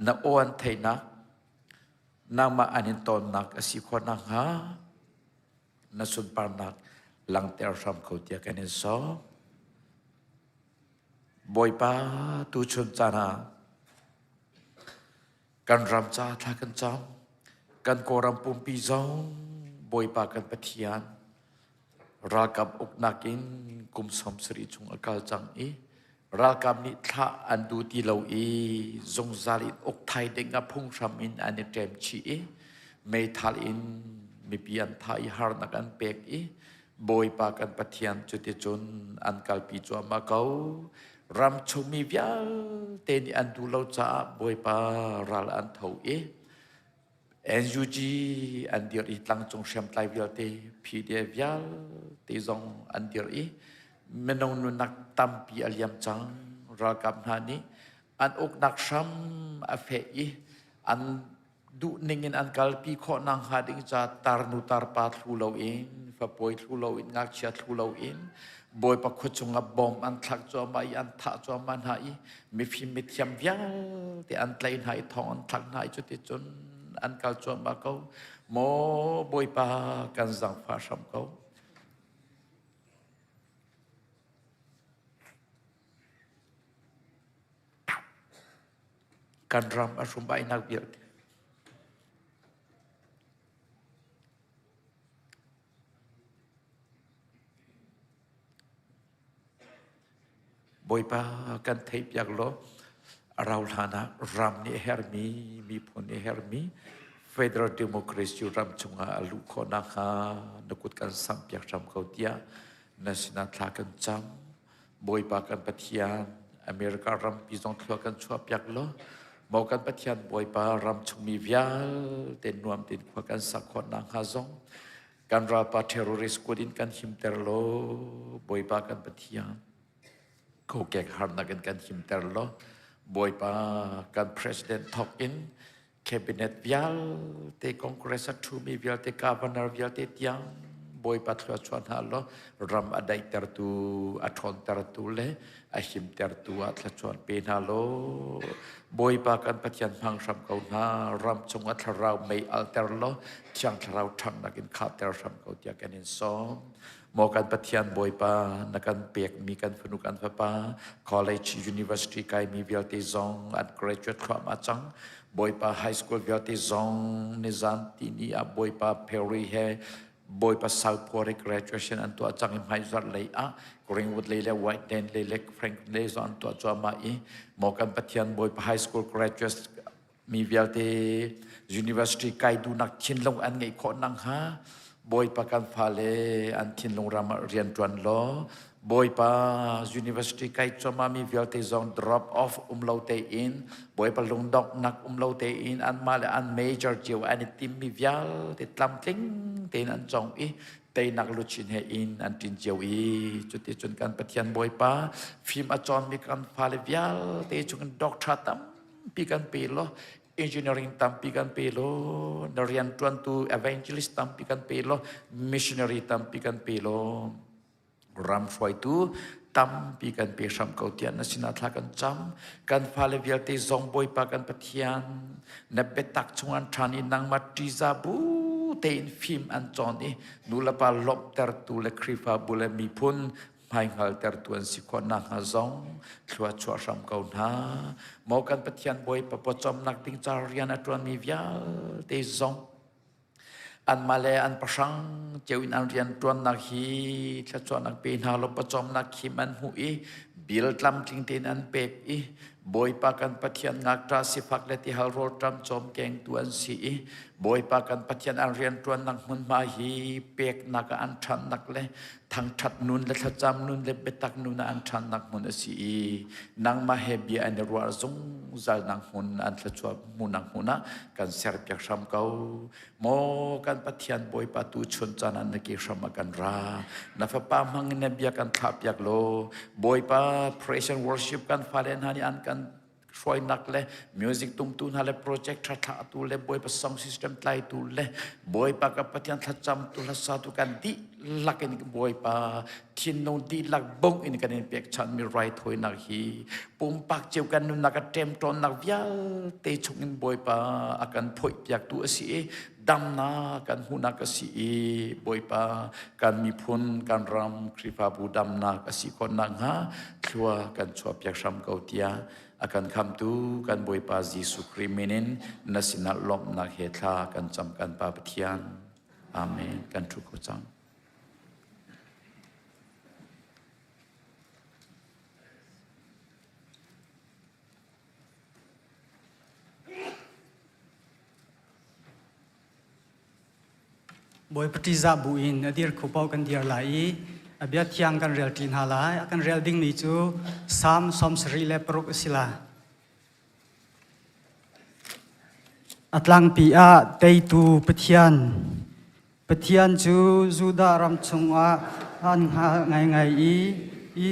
นักอ้วนเทนักนางมาอันอินตอนนักสิคนนักฮะนักสุนปานักหลังเตอร์รำเขาเตียกันอินซอบอยป้าตูชนจานากันรำจ้าทักกันจำกันโกรำปุ่มปีจงบอยป้ากันปะเทียนรากับอกนักินกุมสมสริจงอากาจังราคามิทะอันดูที่เราจงจาริอกไทยเด็กกับพุ่งชามินอันเต็มชีไม่ทัลอินมีเพียนไทยฮาร์นักอันเป็กบอยปากันปะเทียนจุดจนอันกัลปีจวมาเการำชมีวิาเตนอันดูเราจ้าบอยปารัลอันเท่าNUG อันเดียร์อีหลังจงเชื่อมไตวิลเตพีเดียวิาเตจงอันเดียร์เมนงนุนักตัมปีอเลียมจังรักกับนานี้อันอกนักช้ำอเฟอีอันดูนิ่งอันกัลปีขอนังหาดิงจัดตาร์นุตาร์ปาทูเลวินฟ้าปอยทูเลวินงักเชียทูเลวินบอยปักขจงกับบอมอันทักจอมาอันทักจอมันหายมีฟิมิทยมวิาที่อันไลน์หายทองอันทักหายจุดจนอันกัลจอมาเขาโมบอยปากันจังฟ้าช้ำเขาการรำอารมณ์ใบนักเบียดบอยปากันเทียบอย่างล้อเราฐานะรำนี่เฮร์มีผลนี่เฮร์มีเฟเดอรัลเดโมคราซีรำจงอาลุคอนักฮานกุดกันสัมผัสรำเขาเดียนัสนาทากันจำบอยปากันปฏิญาณอเมริการำปีจงทวกันชัวเปียกล้อมอกันปฏิญาณบอยปารำชมีวิาเต็นนวมเต็นขวากันสักคนนางฮาซงกันราปาเทโรริสกุดินกันหิมเตอร์โลบอยปากันปฏิญาณเขาแก่ฮาร์นักกันหิมเตอร์โลบอยปากันประธานทอกอินแคบิเนตวิาเตคอนเกรสทูมีวิาเตกาบันนาร์วิาเตตียงบอยปาทลชวนฮาโลรำอดัยเตอร์ตูอัทอนเตอร์ตูเลอาหิมเตอร์ตูอัทลชวนเป็นฮาโลบอยปากันปฏิญาณพังรำเขาหน้ารำจงอัทเราไม่อัลเตอร์โลช่างเราทำนักินขาเตอร์รำเขาเดียกันอินซอมมอกันปฏิญาณบอยปานักันเปียกมีกันฝนุกันฟ้าป้า College University ไกมีวิลติซองอัน graduate ความอาจังบอยปา High School วิลติซองนิจันตินีอาบอยปาเพรีเฮบอยปา South Port graduation อันตัวจังอิมไฮซัดเลยGreenwood เลย White Den เลย Frank เลยอันตัวจัวมามอกันปฏิญาณบอยปา High School graduate มีวิลติ University ไกดูนักชินลงอันไงขอนังฮะบอยปากันฟาเลอันทินลงรามเรียนจวนล้อบอยปา University ไกจอมามีวิลติซอง drop offเลาเตอินบอยปาลงดอกนักเลาเตอินอันมาเลอัน major เจียวอันติมมีวิลติตลำทิ้งเตนอันจงเตนักลุชินเฮอินอันตินเจียวจุดที่จนการปฏิญาณบอยปาฟิล์มอาจารย์มีการฟาเลวิลเตจุกันด็อกทราตัมปีกันปีล้อEngineering tampikan pelo, narian tuan tu evangelist tampikan pelo, missionary tampikan pelo. Ram swai tu ตั้มปีกันเปียชำเกาเตียนนสินาทากันจำกันฟาเลเวียลเตซองบอยปากันปะเทียนนับเบตักชงอันทานินังมาติซาบูเตนฟิมอันจอนี่นูลปาลบเตอร์ตูเลคริฟาบุเลมีพุนไม่หัลเตอร์ตัวสิคนนักฮะซองชัวชัวชำเกาหน้ามอกันปะเทียนบอยปะปจอมนักติงจารียนอัตวนมีเวียลเตซองอันมาเลอันประชังเจ้าอินอันเรียนตัวนักฮีชัดชวนนักเป็นหาลบประจอมนักขีมันหุยบิลลำจริงเตนันเป๊ปบอยปากันปะเทียนนักตราสิฟักเลติฮาร์โรตรัมจอมแกงตัวสีบอยปากันปะเทียนอันเรียนตัวนักมุนมาฮีเป๊กนักอันชันนักเลทางชัดนุนและทัดจำนุนและเบตักนุนอันชันนักมุนสีนังมาเฮบีอันรัวซงจัลนักมุนอันทัดชัวมุนักมุนะกันเสร์ปีกชำเกาโมกันปะเทียนบอยปาตูชนจานันนักชำกันรานัฟปามังเนบีกันทับยักโลบอยปา praise and worship กันฟาเลนฮันอันกันช่วยนักเลยมิวสิกตุ้มตุนฮาเลโปรเจกต์ทัดตุเลยบอยปะซองซิสเต็มไลตุเลยบอยปะกับปะเทียนทัดจำตุลสาตุกันดีลักนี่บอยปะทินโนดีลักบงอินกันเปียกชันมีไรถอยนักฮีปุ่มปักเจียวกันนุนักเต็มตอนนักวิาเตชงินบอยปะอากันถอยเปียกตัวสีดำนากันหุนักสีบอยปะกันมีพุนกันรำคริฟาบูดำนากสีคนนังฮะชัวกันชัวเปียกชำเกาเตียakan kamtu kan boy pa Yesu kriminin na sinalom na hetla kan cham kan pa pathian amen kan thu ko chang boy patiza buin adir khupau kan dir lai abia thiang kan real tin halai akan real ding ni chu sam som sri le prok sila atlang pi a tei tu pathian chu juda ram chunga an ha ngai ngai i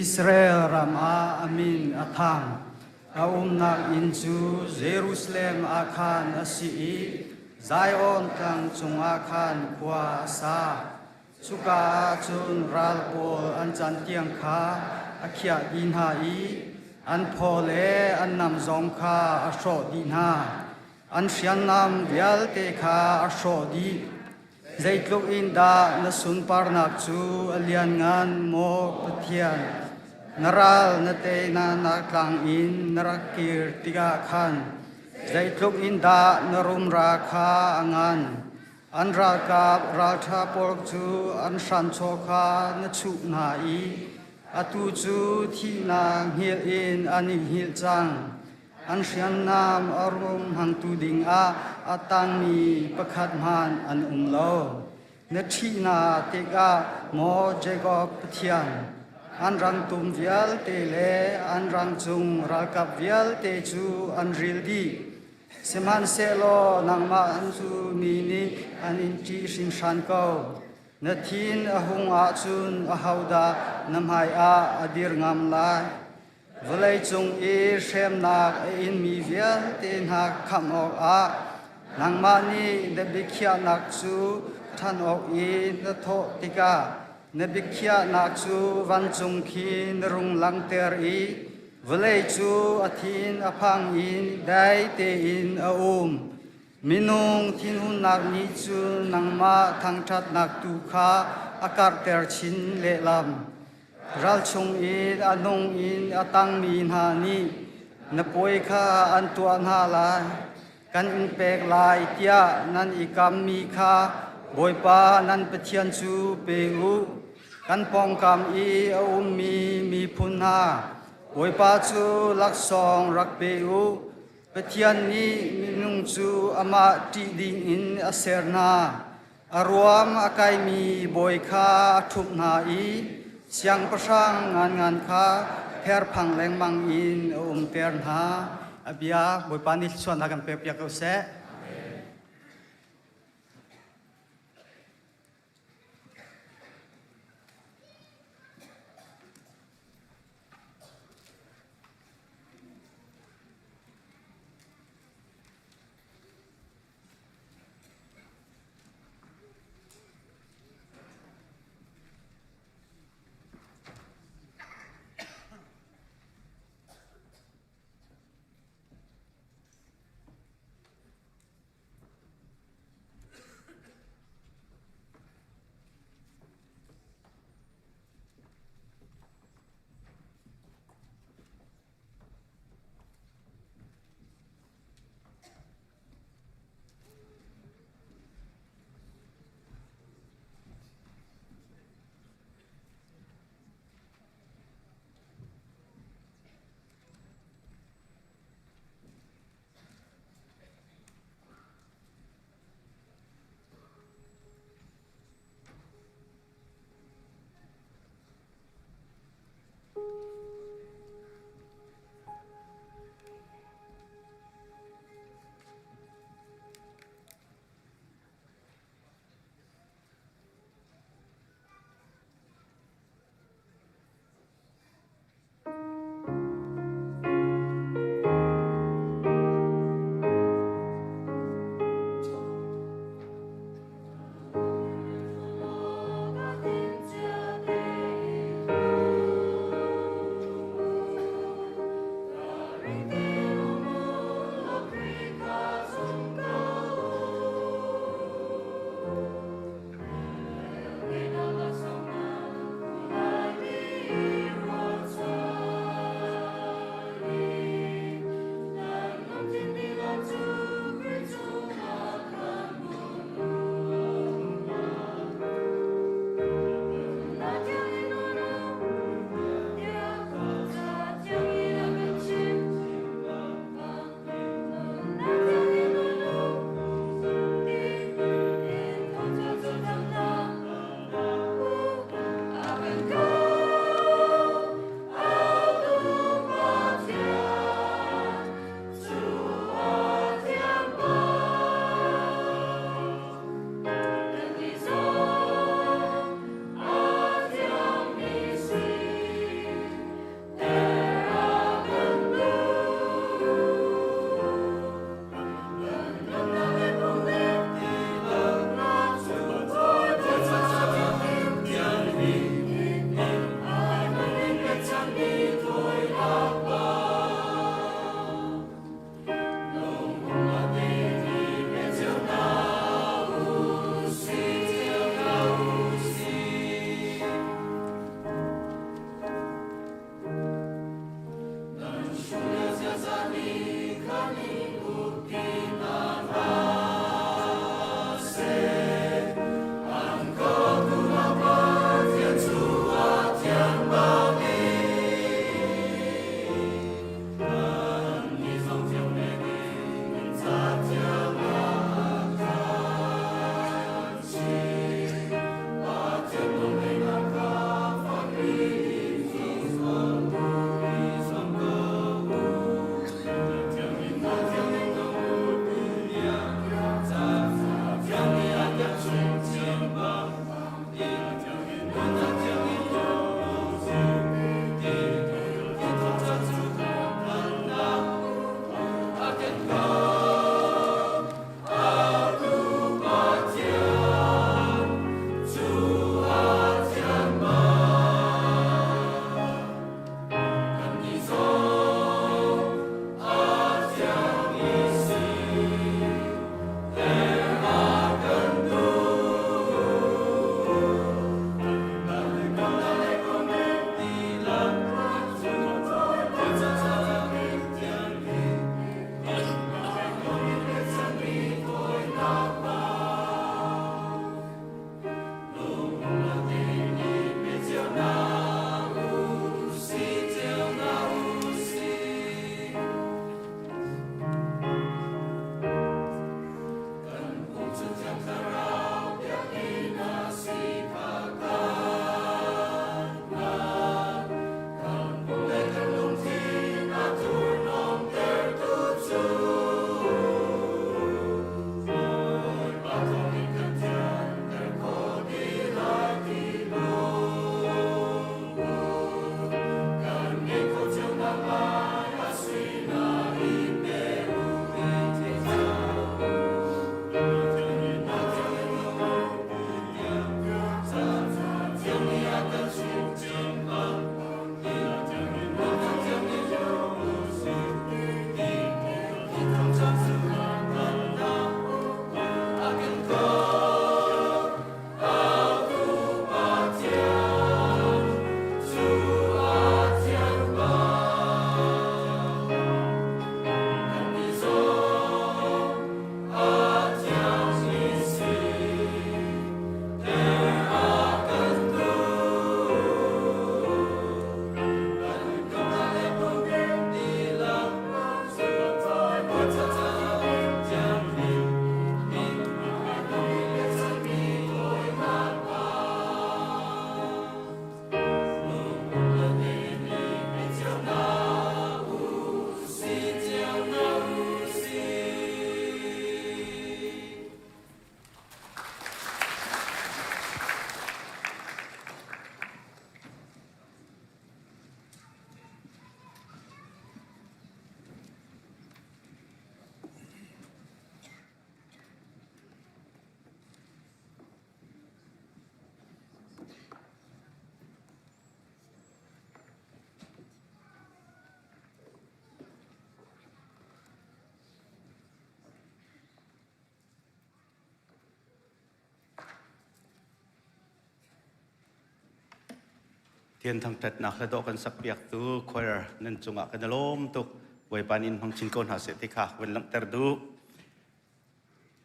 Israel ram a amin athang aum nak in chu Jerusalem akhan asi Zion tang chunga khan kwa sa suka chun ral pol an chan tiang kha akhia din ha i an phole an nam zong kha a sho din ha an sian nam vial te kha a sho di zaitluk in da na sun par nak chu alian ngan mo pathian naral na te na naklang in narakir tiga khan zaitluk in da narum ra kha angan an ra kap ra tha por chu an san choka na chu na i atu chu thi na hil in an hil chang an sian nam arum hang tu ding a atang mi pakhat man an lo na thi na te ga mo jacob pathian an rang tum vial te le an rang chung ra kap vial te chu an ril di seman selo nang ma an chu mi ni an in chi sing san ko na thin a hung a chun a hauda nam hai a adir ngam lai volai chung e shem nak in mi vial ten ha kham ok a nang ma ni de bikhya nak chu than ok e na tho tika na bikhya nak chu van chung khi rung lang ter i volai chu athin aphang in dai te in aum minung thin hun nak ni chu nangma thang that nak tu kha akar ter chin le lam ral chung in anong in atang min ha ni na poi kha an tu an ha la kan in pek lai tia nan ikam mi kha boi pa nan pathian chu pe u kan pong kam i aum mi phun ha boi pa chu lak song rak pe u pathian ni minung chu ama ti ding in aserna aruam akai mi boi kha thup na i siang pasang ngan kha pher phang leng mang in per na abia boi pa ni chuan na kan pe pya ko se thiên thằng trật nạc là độ cần sắc biếc tu khoe nên chung ạ cái lôm tục với ban in phong chín con hạ sẽ thích khạc vẫn lặng ter du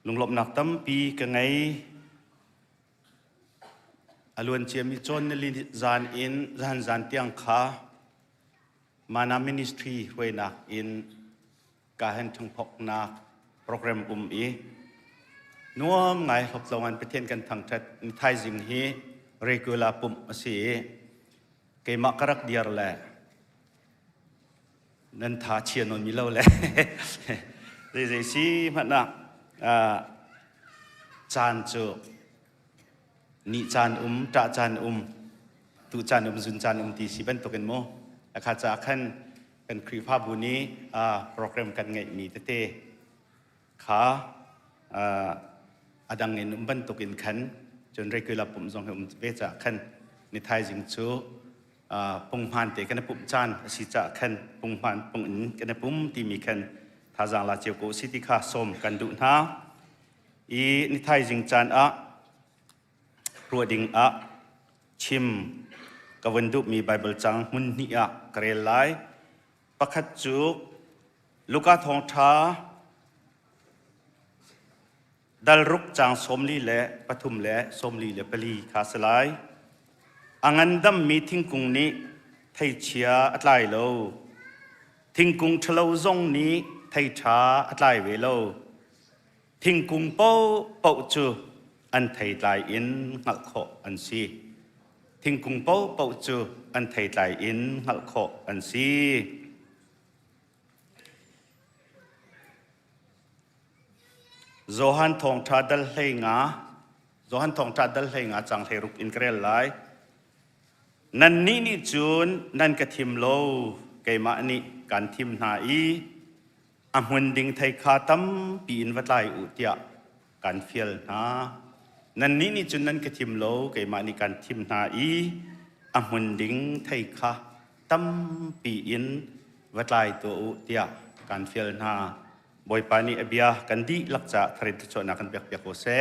lùng lộm nạc tâm pi cái ngày luôn chiếm mi chôn nên gian in gian tiang khá mana ministry với nạc in cả hen thằng phọc nạc program ý nuông ngày học lòng anh thiênกันthằng trật thay dinh hi regular sĩ cái mắc rắc điar lệ nên thà chiên nôn mi lâu lệ rồi xí mà nè chan chu ni chan tra chan tu chan zun chan ti si ben to ken mo akha cha khan kan khri pha bu ni program kan ngai mi te te kha adang en ban to ken khan chon regular pum jong ve cha khan ni thai jing chu pung han te kan pum chan si cha khan pung han pung in kan pum ti mi khan tha jang la cheu ko city kha som kan du na i ni thai jing chan ruading chim kawendu mi bible chang mun ni karel lai pakhat chu luka thong tha dal ruk chang somli le pathum le somli le pali khasalai angandam meeting kung ni thai chia atlai lo thing kung thlo zong ni thai tha atlai ve lo thing kung po chu an thai lai in ngal kho an si thing kung po chu an thai lai in ngal kho an si Johan thong tha dal hlei nga chang hlei ruk in krel lai nan ni chun nan ka thim lo ke ma ni kan thim na i amun ding thai kha tam pi in watlai u tia kan fiel na nan ni chun nan ka thim lo ke ma ni kan thim na i amun ding thai kha tam pi in watlai to u tia kan fiel na boy pani abia kan di lakcha thari chu na kan pek ko se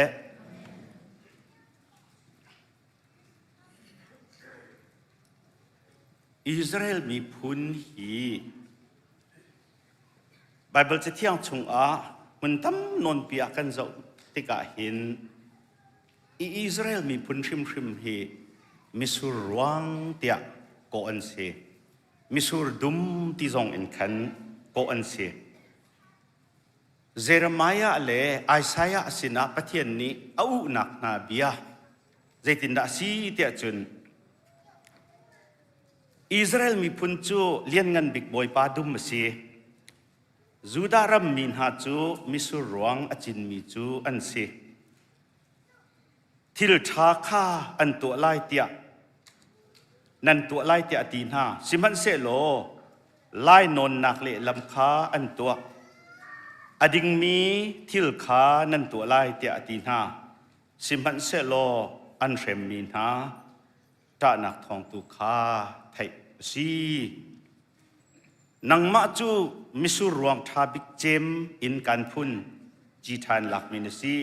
Israel mi phun hi Bible che thiang chung mun tam non pia kan zo tika hin Israel mi phun shim hi misur ruang tia ko an se misur dum ti zong in khan ko an se Jeremiah le Isaiah sina pathian ni au nak na bia zaitin da si tia chun Israel mi phun chu lian ngan big boy pa dum si Juda ram min ha chu misur ruang achin mi chu an si thil tha kha an to lai tia nan to lai tia tin ha simhan se lo lai non nak le lam kha an to ading mi thil kha nan to lai tia tin ha simhan se lo an rem min ha ta nak thong tu kha thai si nang ma chu misur ruang tha big jem in kan phun ji than lak min si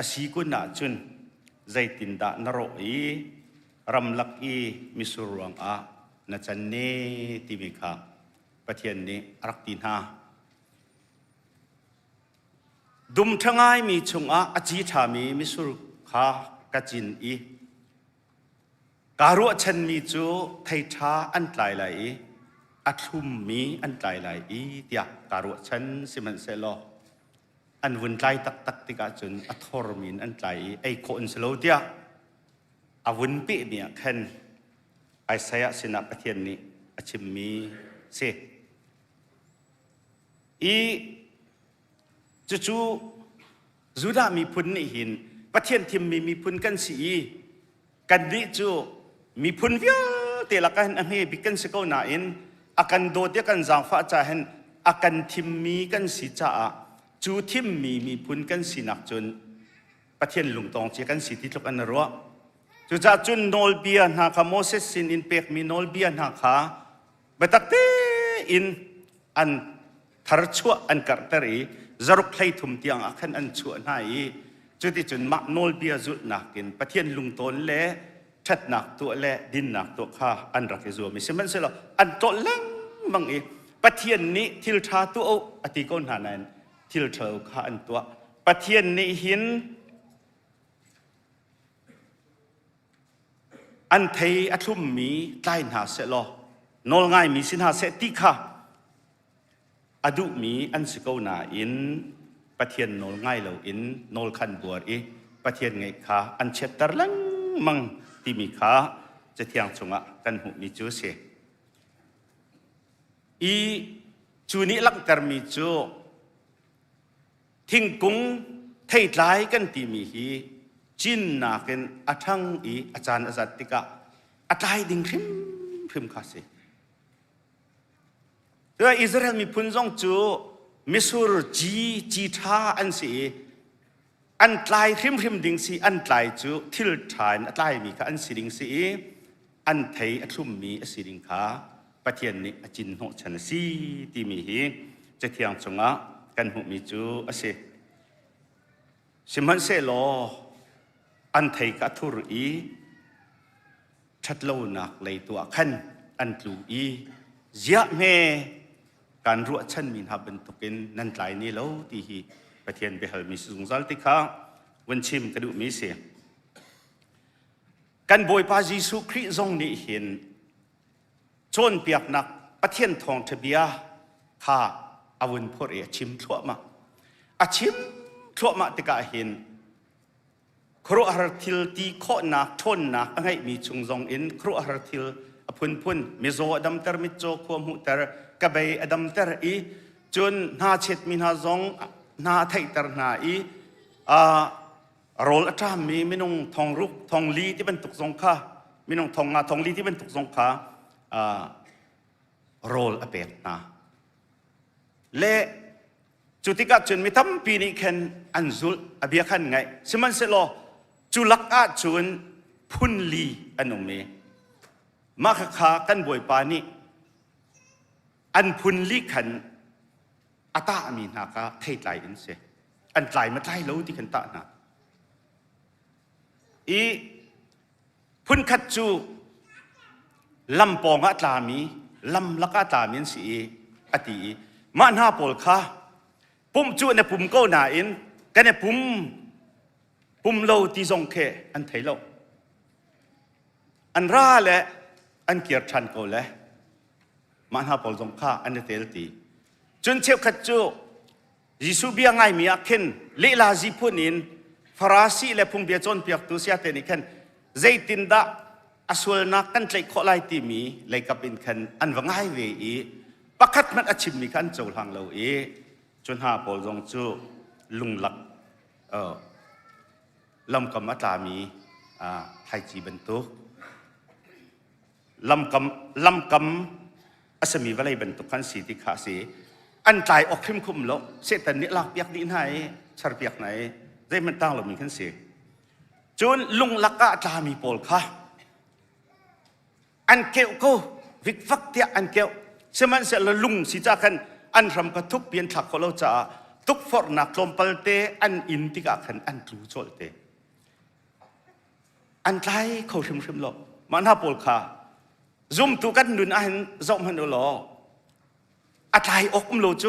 asi ko na chun zaitin da na ro i ram lak i misur ruang na chan ne ti mi kha pathian ni arak tin ha dum thangai mi chunga achi tha mi misur kha kachin i karu chan mi chu thai tha an tlai lai athum mi an tlai lai tia karu chan siman se lo an vun tlai tak tika chun athor min an tlai ai ko an selo tia avun pe mi khan Isaiah sina pathian ni achim mi se chu Juda mi phun ni hin pathian thim mi phun kan si kan ni chu mi phun via te la kan an he bikan se ko na in akan do te kan jang fa cha hen akan thim mi kan si cha chu thim mi phun kan si nak chun pathian lung tong che kan si ti tlok an ro chu cha chun nol bia na kha Moses sin in pek mi nol bia na kha betak te in an thar chua an kar tari zaruk thlai thum tiang akhan an chu nai chu ti chun ma nol bia zut nakin pathian lung ton le ชัดหนักตัวและดินหนักตัวข้าอันรักเยซูมิสมันเสละอันโตลังมังเอปะเทียนนี้ทิลชาตัวอติโกนหานันทิลเชาข้าอันตัวปะเทียนนี้หินอันเทยอัตุมมีใต้หาเสลอนอลง่ายมีสินหาเสติค่ะอดุมีอันสกาวนาอินปะเทียนนอลง่ายเราอินนอลขันบัวอีปะเทียนไงค่ะอันเชตตร์ลังมังที่มีค่ะจะเที่ยงชงะกันหุมีจูเสอีจูนี้ลักตร์มีจูทิ้งกุ้งเทยไลกันที่มีฮีจินนักนอัทังอีอาจารย์อาจารย์ติกะอัตไลดิ่งพิมคาสิแต่อิสราเอลมีพุนจงจูมิสูรจีท่าอันสีอันไลพิมดิ่งสีอันไลจูทิลทานอัตไลมีค่ะอันสีดิ่งสีอันไทยอัตุมมีอันสีดิ่งค่ะปะเทียนนี้จินโหชันสีที่มีฮีจะเที่ยงจงะกันหุมีจูอันสีสิมันเสลออันไทยกัทุรอีชัดเล่านักเลยตัวขันอันลูอีเยอะแม่การรู้ชันมินหับเป็นตุกินนั่นหลายนี่แล้วที่ฮีประเทศเบลมีสุงซัลติค่ะวันชิมกระดูมีเสียกันบอยพาเยซูคริสต์ทรงนี้เห็นจนเปียกนักประเทศทองทบียข้าอาวุธพอเอชิมทั่วมาชิมทั่วมาติกาเห็นครัวฮาร์ทิลตีข้อนักทนนักให้มีชุงจงอินครัวฮาร์ทิลพุ่นมิโซอดัมเตอร์มิโจความหุตร์กบอดัมเตอร์อีจนนาเช็ดมินาจงนาไทยเตอร์นาอีโรลอัตรามีมินงทองรุกทองลีที่เป็นตุกสงข้ามินงทองงาทองลีที่เป็นตุกสงข้าโรลอเปกนาและจุดที่กัดจนมีทั้งปีนี้แค่อันซุลอเบียขันไงสมันเสลอจุลักอาจนพุ่นลีอันนเมมาขากันบวยปานีอันพุ่นลีขันอัตามีนาคาเทศไลอินเสอันไลมาไลแล้วที่ขันตานะอีพุ่นขัดจูลำปองอัตลามีลำลักอัตลามีสีอติมาหน้าปอลคาปุ่มจูเนี่ยปุ่มก็หนาอินกันเนี่ยปุ่มโลที่ทรงเคอันไทยโลอันร่าและอันเกียรติชันก็และมันหาปอลทรงข้าอันเตลตีจนเชี่ยวขัดจูยิสุบียง่ายมีอาเคนเลลาจีพุนินฟาราซีและปุ่มเบียจนเปียกตุเสียเตนิเคนใจตินดาอสวลนักกันใจขอไลตีมีเลยกับอินเคนอันวังง่ายเวีปักขัดมันอาชิมมีกันโจลหังเราจนหาปอลจงจูลุงหลักลำกำมัตรามีไทยจีบรรทุกลำกำอาสมีวลัยบรรทุกขันสีติขาสีอันตายออกคริมคุมโลเสตันนี้หลักเปียกนี้ไหนชาร์เปียกไหนได้มันตั้งเรามีขันสีจนลุงหลักตรามีปอลค่ะอันเกี่ยวก็วิกฟักเตียอันเกี่ยวสมันเสละลุงสิจ้ากันอันรำกระทุกเปลี่ยนถักของเราจะทุกฟอร์นักลมปลเตอันอินติกาขันอันรู้โจลเตอันไล่เขาชิมหลบมันหาปอลค่ะซุ่มตุกันดุนอันจอมหันอุลออัตไลออกมโลโจ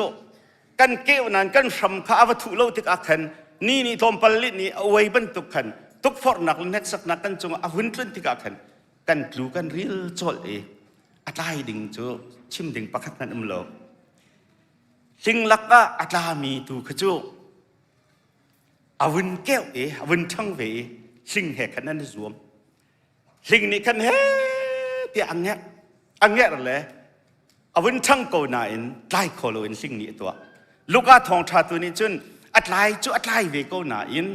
กันเกี่ยวนั้นกันรำข้าวัตถุโลติกาขันนี่ลมปลินี่เอาไว้บรรทุกขันทุกฟอร์นักเน็ตสักนักกันจงอาวุธลันติกาขันกันรู้กันรีลโจลอัตไลดิ่งโจชิมดิ่งปักขัดนั้นโลสิ่งลักก็อัตรามีตูขจูอาวินแก้วอาวินช่างเวสิ่งแห่งนั้นรวมสิ่งนี้กันเฮ้ที่อันเนี้ยอะไรอาวินช่างโกนาอินไล่โคโลอินสิ่งนี้ตัวลูกอาทองชาตัวนี้จนอัตไลจูอัตไลเวโกนาอิน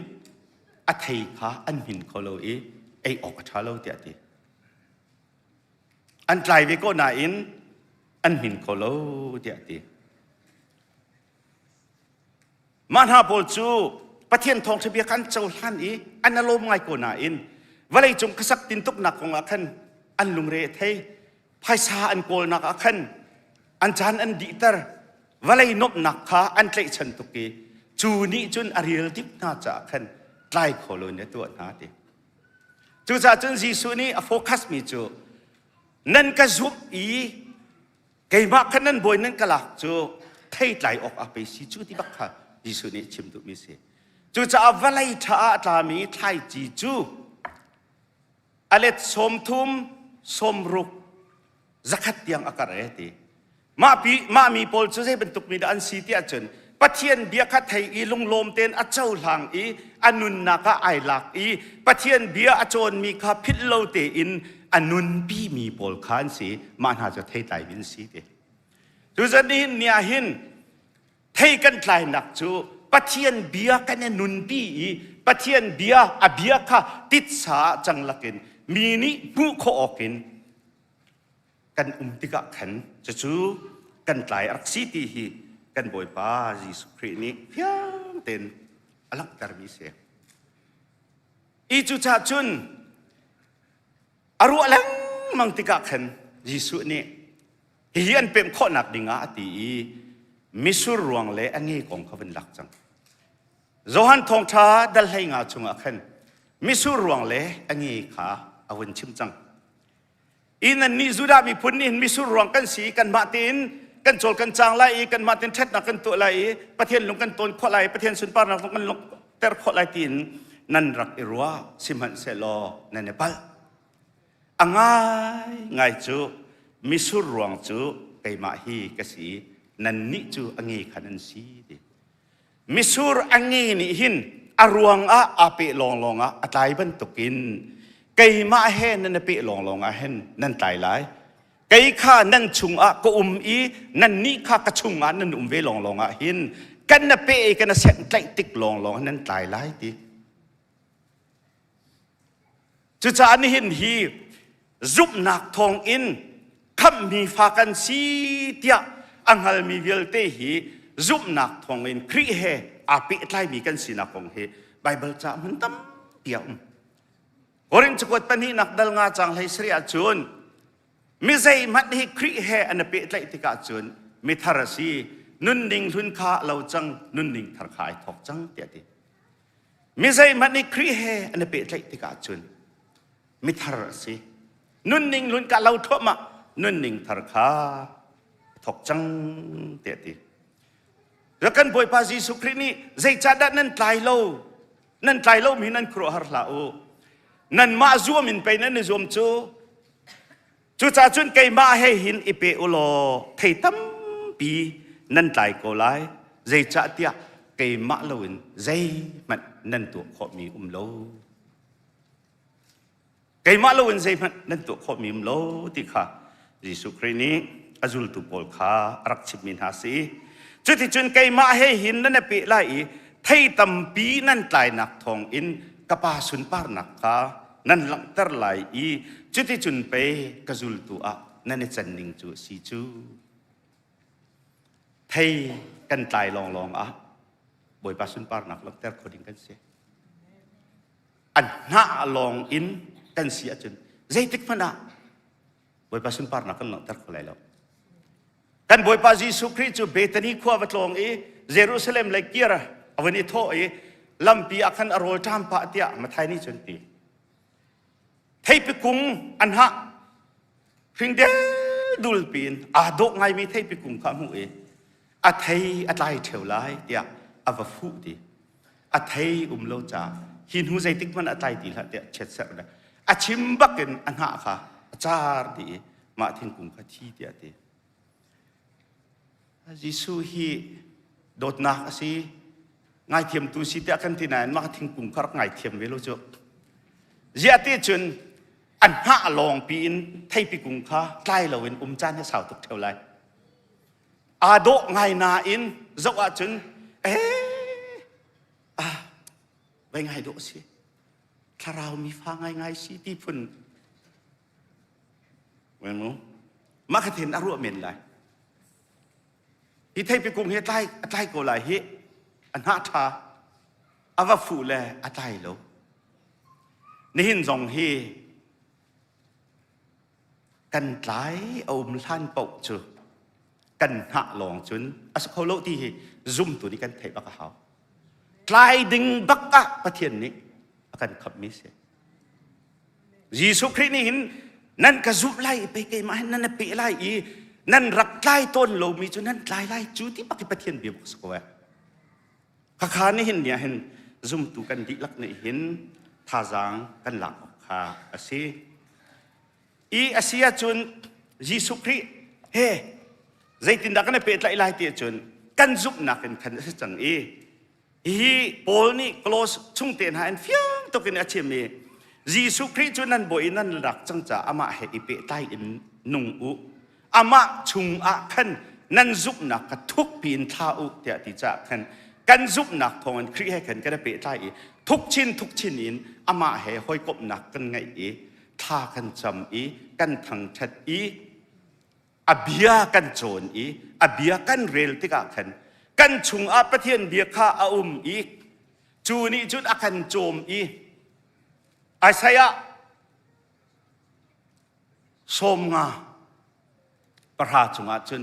อัตไทยขาอันหินโคโลไอออกชาโลเตียตีอันไลเวโกนาอินอันหินโคโลเตียตีมันหาปอลจูประเทศทองทะเบียกันเจ้าท่านอันอารมณ์ไงก็น่าอินว่าเลยจงกษัตริย์ตินตุกหนักของอาคันอันลุงเรทให้ภายซาอันโกลนักอาคันอันจานอันดีเตอร์ว่าเลยนบหนักขาอันเตะฉันตุกีจูนี้จุนอารีลดิบน่าจะอาคันไล่โคโลนตัวนาดี จูจ่าจนจีสุนี่โฟกัสมีจูนั่นก็ซุบอีเกี่ยมาขนาดบอยนั่นก็หลักจูเที่ไหลออกอาไปสิจูที่บักค่ะจีสุนี่ชิมตุมิเสจูจ่าอวไลท่าตามีไทยจีจูอเลตสมทุมสมรุกzakat yang akar eti ma mi pol chu se bentuk mi dan si tia chun pathian bia kha thai i lung lom ten a chau hlang i anun na ka ai lak i pathian bia a chon mi kha phit lo te in anun pi mi pol khan si man ha cha thai tai bin si te chu zan ni nia hin thai kan tlai nak chu pathian bia kan nun pi i pathian bia a bia kha tit sa chang lakin mi ni pu kho okinกันติกะขันจะชูกันหลายอักษิตีฮีกันบ่อยป้าจีสุครีนี้เพียงเต็นอลังการมิเสอีจุชาจุนอรุอลังมังติกะขันจีสุนี้เฮียนเป็นข้อหนักดิ่งอาตีมิสุรวงเละอันนี้ของเขาเป็นหลักจังโจฮันทองชาดัลให้งาชงอาขันมิสุรวงเละอันนี้ขาเอาวันชิมจังอินันนี่สุดามีพุ่นนี่มิสุรวงกันสีกันมาตินกันโจลกันจางไล่กันมาตินเท็ดนักกันตัวไล่ประเทศลงกันตนข้อไล่ประเทศสุนปาร์นักกันลงเตอร์ข้อไล่ตินนั่นรักอิรัวสิมันเซโลนั่นเนปาลอ่างไงจูมิสุรวงจูไปมาฮีกสีนั่นนี่จูอ่างขันสีดิมิสุรอ่างนี่หินอรวงอาเปลองอัตไลบันตุกินไก่มาเห็นนั่นเปลองเห็นนั่นตายหลายไก่ข้านั่นชุงก็อีนั่นนี่ข้ากระชุงนั่นเวลองเห็นกันน่ะเปกันน่ะเสียงไกลติกลองนั่นตายหลายทีจุดจานนี้เห็นฮีรุบหนักทองอินคำมีฝากันสีเตียอังฮัลมีเวลเตฮีรุบหนักทองอินครีเฮอาปิไลมีกันสีนักของเฮไบเบิลจะมันตั้มเตียorang cukup pani nak dal ngacang lai sri acun, misai mat hi kri he anape lai tika acun, mitharasi nunning lun kha lau chang nunning thar khai thok chang tiati, misai mat hi kri he anape lai tika acun, mitharasi nunning lun kha lau thoma nunning thar kha thok chang tiati, rakan boy pasi sukri ni zai cadat nan tlai lo mi nan kro har lauนั่นมาzoomมินไปนั่นzoomจูจ่าจุนไก่มาให้หินอีเปอุโลไทยตั้มปีนั่นตายก็ไล่ใจจ่าเตียไก่มาลวินใจมันนั่นตัวขอมีโลไก่มาลวินใจมันนั่นตัวขอมีโลที่ข้ายิสุครีนี้อาจุลตุปอลข้ารักชิมินหาสีจุดที่จุนไก่มาให้หินนั่นเปไล่ไทยตั้มปีนั่นตายหนักทองอินกะปาสุนปาร์นักข้านั่นหลังเตอร์ไหลจุดที่จุนไปกระจุลตัวนั่นจันนิงจูสีจูไทยกันตายลองบ่อยปาสุนปาร์นักหลังเตอร์คนดิ้งกันเสียอันน่าลองอินกันเสียจุนใจติกมันบ่อยปาสุนปาร์นักกันหลังเตอร์คนไหลแล้วกันบ่อยปาจีสุคริจูเบตนีขวาวัดลองเยรูซาเล็มเลยเกียร์เอาวันนี้โทลำปีอาคันอโรยตามปะเตียมาไทยนี่จนตีไทยไปกุ้งอันฮะฟิงเดดูลปีนดกไงมีไทยไปกุ้งข้ามหูไทยอะไรเที่ยวไรเตียอาวฟูดีไทยโลจ่าหินหูใจติ๊กมันอะไรดีละเตียเช็ดเสร็จแล้วชิมบักกันอันฮะค่ะจาร์ดีมาทิ้งกุ้งข้าที่เตียดียิสุฮีโดดนักสิง่ายเทียมตูสิเตะกันที่ไหนมาทิ้งกลุ่มครักง่ายเทียมเวลุจเจ้าที่จนอันห้าลองปีนไทยปีกลุ่มข้าใกล้เราเป็นจานให้สาวตุกเท่าไรโดง่ายนาอินจกจนไปง่ายโดสิถ้าเรามีฟังง่ายสิที่พุ่นเว้นมั้งมาขถินอารมณ์เหม็นไรที่ไทยปีกลุ่มเฮใต้โกไลเฮอันหาทาอาวฟูแลอะไรโลนี่หินจงเฮกันหลายเอามท่านปกจูกันหาลองจุนอาสเขาโลที่ซุ่มตัวนี้กันเทบักเขากลายดึงบักกะประเทศนี้กันขับมิเส ยิสุคริสต์นี่หินนั่นกระซุบไล่ไปเกมานั่นเปไล่อีนั่นรักไล่ต้นโลมีจนนั่นไล่จูที่ปักปะเทียนเบียบสกวข้าขานี่เห็นเนี่ยเห็นซุ่มตูกันดิลักนี่เห็นท่าจางกันหลักข้าอาศัยอาศัยจนยิสุคริสต์เฮ้ใจตินดักกันเปไล่เตียจนกันซุบนักกันขันจังปอลนี่คลอสชุ่งเตียนหายเฟี้ยงตัวกันอาเชียมียิสุคริสต์จนนั้นบ่อยนั่นรักจังจ่าอามาเฮอิเปไล่อินนุ่งอุอามาชุงอาขันนั่นซุบนักกันทุกปีนท่าอุเตียติจ่าขันกันซุบนักพอนครีให้ขันกันเปไล่ทุกชิ้นอินอามาเฮห้อยกบนักกันไงท่ากันจำกันทางชัดอาเบียกันโจนอาเบียกันเรลติกาขันกันชุงอาประเทศเบียข้าอาจูนี่จุดอาคันโจมอาศัยสมงาประหาจุงอาจุน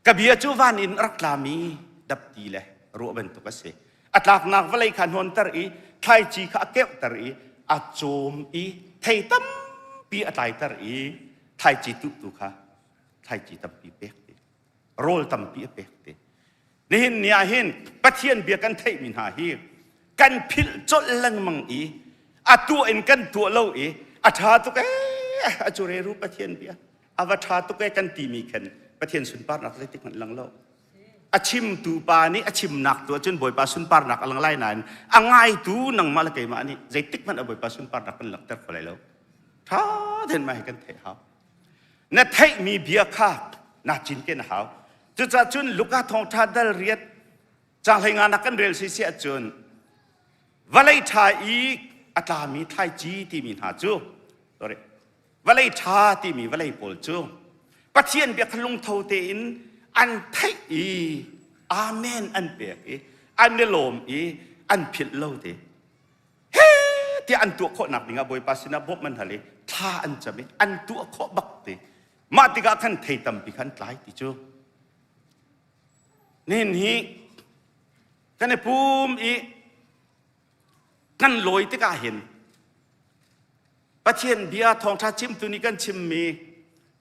กเบียจูวานินรักลามีดับตีเลยรู้เป็นตุกเสอัตลักนักวลัยขันหนตรีไทยจีข้าเก็บตรีอาโจมไทยตั้มปีอัตไลตรีไทยจีตุกข้าไทยจีตั้มปีเป็กโรลตั้มปีเป็กนี่เห็นเนี่ยเห็นประเทศเบียกันไทยมินหาฮีกันพิลจดลังมังอาตัวเอ็นกันตัวเล่าอาชาตุกอาจุเรรูประเทศเบียอาวชาตุกกันตีมีขันประเทศสุนปาร์นักเลยติมันลังเล่าอาชิมตูปานี่อาชิมนักตัวจนบ่อยปาสุนปาร์นักลังไล่นานอ่างไงตูนังมาละเกมานี่ใจติกมันบ่อยปาสุนปาร์นักเป็นหลักแต่คนไรแล้วท้าเดินมาให้กันเทหาในไทยมีเบียข้านาจินเกนหาจุดจุนลูกค้าทองทัดเรียดจางให้งานนักกันเรียลเสียจุนวลัยชาอีอัตลามีไทยจีที่มีหาจูตัวเรวลัยชาที่มีวลัยโพลจูประเทศเบียกลุงเท่าเตินอันไทยอาเมนอันเปียกอันเดลมอันผิดเล่าเตเฮ้ที่อันตัวโคหนักนี่งาบอยปัสนาบมันทะเลท่าอันจะไม่อันตัวโคบักเตมาติกาขันไทยตั้มปีขันหลายติจูนี่กันในภูมิกันลอยที่กาเห็นประเทศเบียทองชาชิมตุนี้กันชิมมี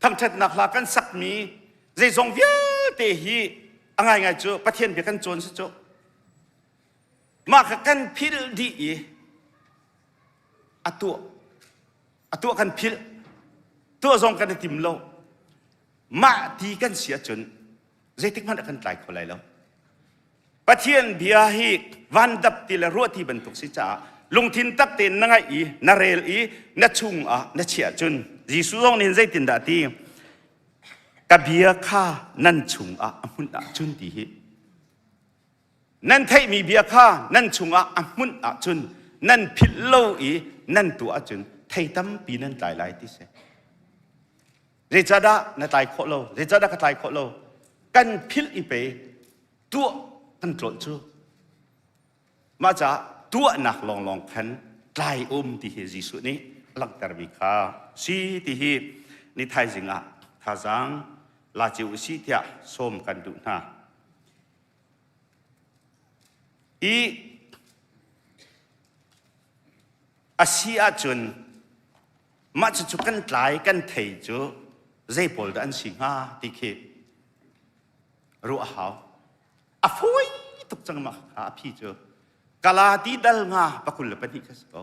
ทั้งชัดนักลากันสักมีใจทรงเวียเตหีอะไรไงจูประเทศเบียกันโจรสิจูมากันพิลดีอัตัวกันพิลตัวทรงกันติมโลมาดีกันเสียจนใจติกมันกันไกลคนไรแล้วประเทศเบียฮีวันดับติละรัวที่บรรทุกสิจ่าลงทินตักเต็นนั่งนาเรลนาชุงนาเชียจุนจีสุรงนินใจตินดาตีกับเบียข้านั่นชุงมุนจุนดีนั่นไทยมีเบียข้านั่นชุงมุนจุนนั่นพิลโลนั่นตัวจุนไทยตั้มปีนั่นหลายที่เสเรจาดานั่นหลายโคโลเรจาดาก็หลายโคโลกันพิลไปตัวกันโกรธจูมาจากตัวนักลองขันไกลที่เฮจิสุนี้หลังตรบิคาสีที่เฮนิทายจิงท่าจังลาจิวสีเทียสมกันดูนะอาเซียจนมาจะจุกันไกลกันเทจูใจปอลดันสิงหาที่เฮรู้เขาฟุยตุกจังมาหาพี่เจอกาลาดีดัลงาปะคุลปนิกัสโก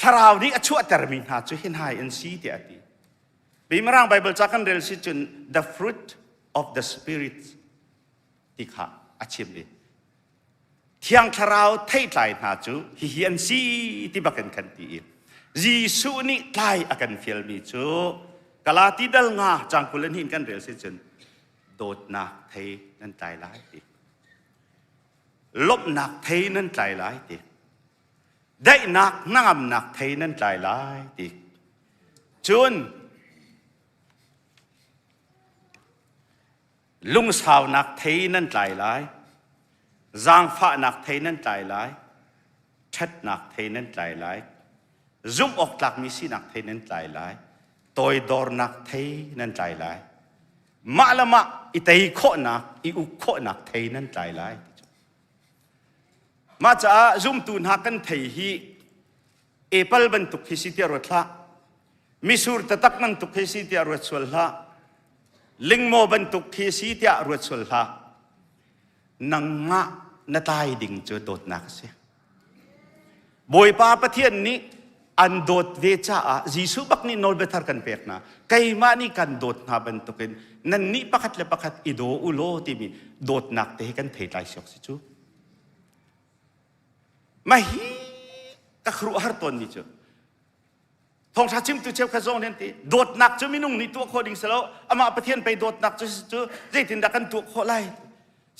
คราวนี้ชั่วแต่มินหาจุเห็นหายอันซีเดียดีบีมร่างไบเบิลจากกันเรลซิจุน the fruit of the spirit ที่ข้าอาชีพนี้เที่ยงคราวไทยไทยหาจุฮิเฮียนซีที่บักกันกันตีจีสุนี่ไทยอากันฟิลมีจุกาลาดีดัลงาจังคุลนินกันเรลซิจุนโดดหนักไทยนั่นใจร้ายดิลบหนักไทยนั่นใจร้ายดิได้หนักน้ำหนักไทยนั่นใจร้ายดิจนลุงสาวหนักไทยนั่นใจร้ายจางฟ้าหนักไทยนั่นใจร้ายชัดหนักไทยนั่นใจร้ายซุ่มออกหลักมีสีหนักไทยนั่นใจร้ายตอยดอร์หนักไทยนั่นใจร้ายมาละมาอิตาโคนักอุโคนักไทยนั่นใจร้าย มาจากจุ่มตูนหักกันเทีย เอเปิลบรรทุกฮิสิเตียรถละมิสูร์ตะตักบรรทุกฮิสิเตียรถสวลละลิงโมบรรทุกฮิสิเตียรถสวลละนังมะนาตายดิ่งเจอโดดนักเสียบอยป้าประเทศนี้อันโดดเวชาจีสุบักนี่นอลเบทาร์กันเปียกนะไกมานี่กันโดดนาบรรทุกินนั่นนี่ประคัดเลประคัดอิโดอุโลที่มีโดดนักเตะกันเทไลชอกสิจูมาฮีก็ครูฮาร์ตอนนี้จูทองชาชิมตุเชฟขจงเนี่ยตีโดดนักจูมินุ่งนี่ตัวโคดิ่งเสลาอามาประเทศไปโดดนักจูจูเจตินดักกันตัวโคไล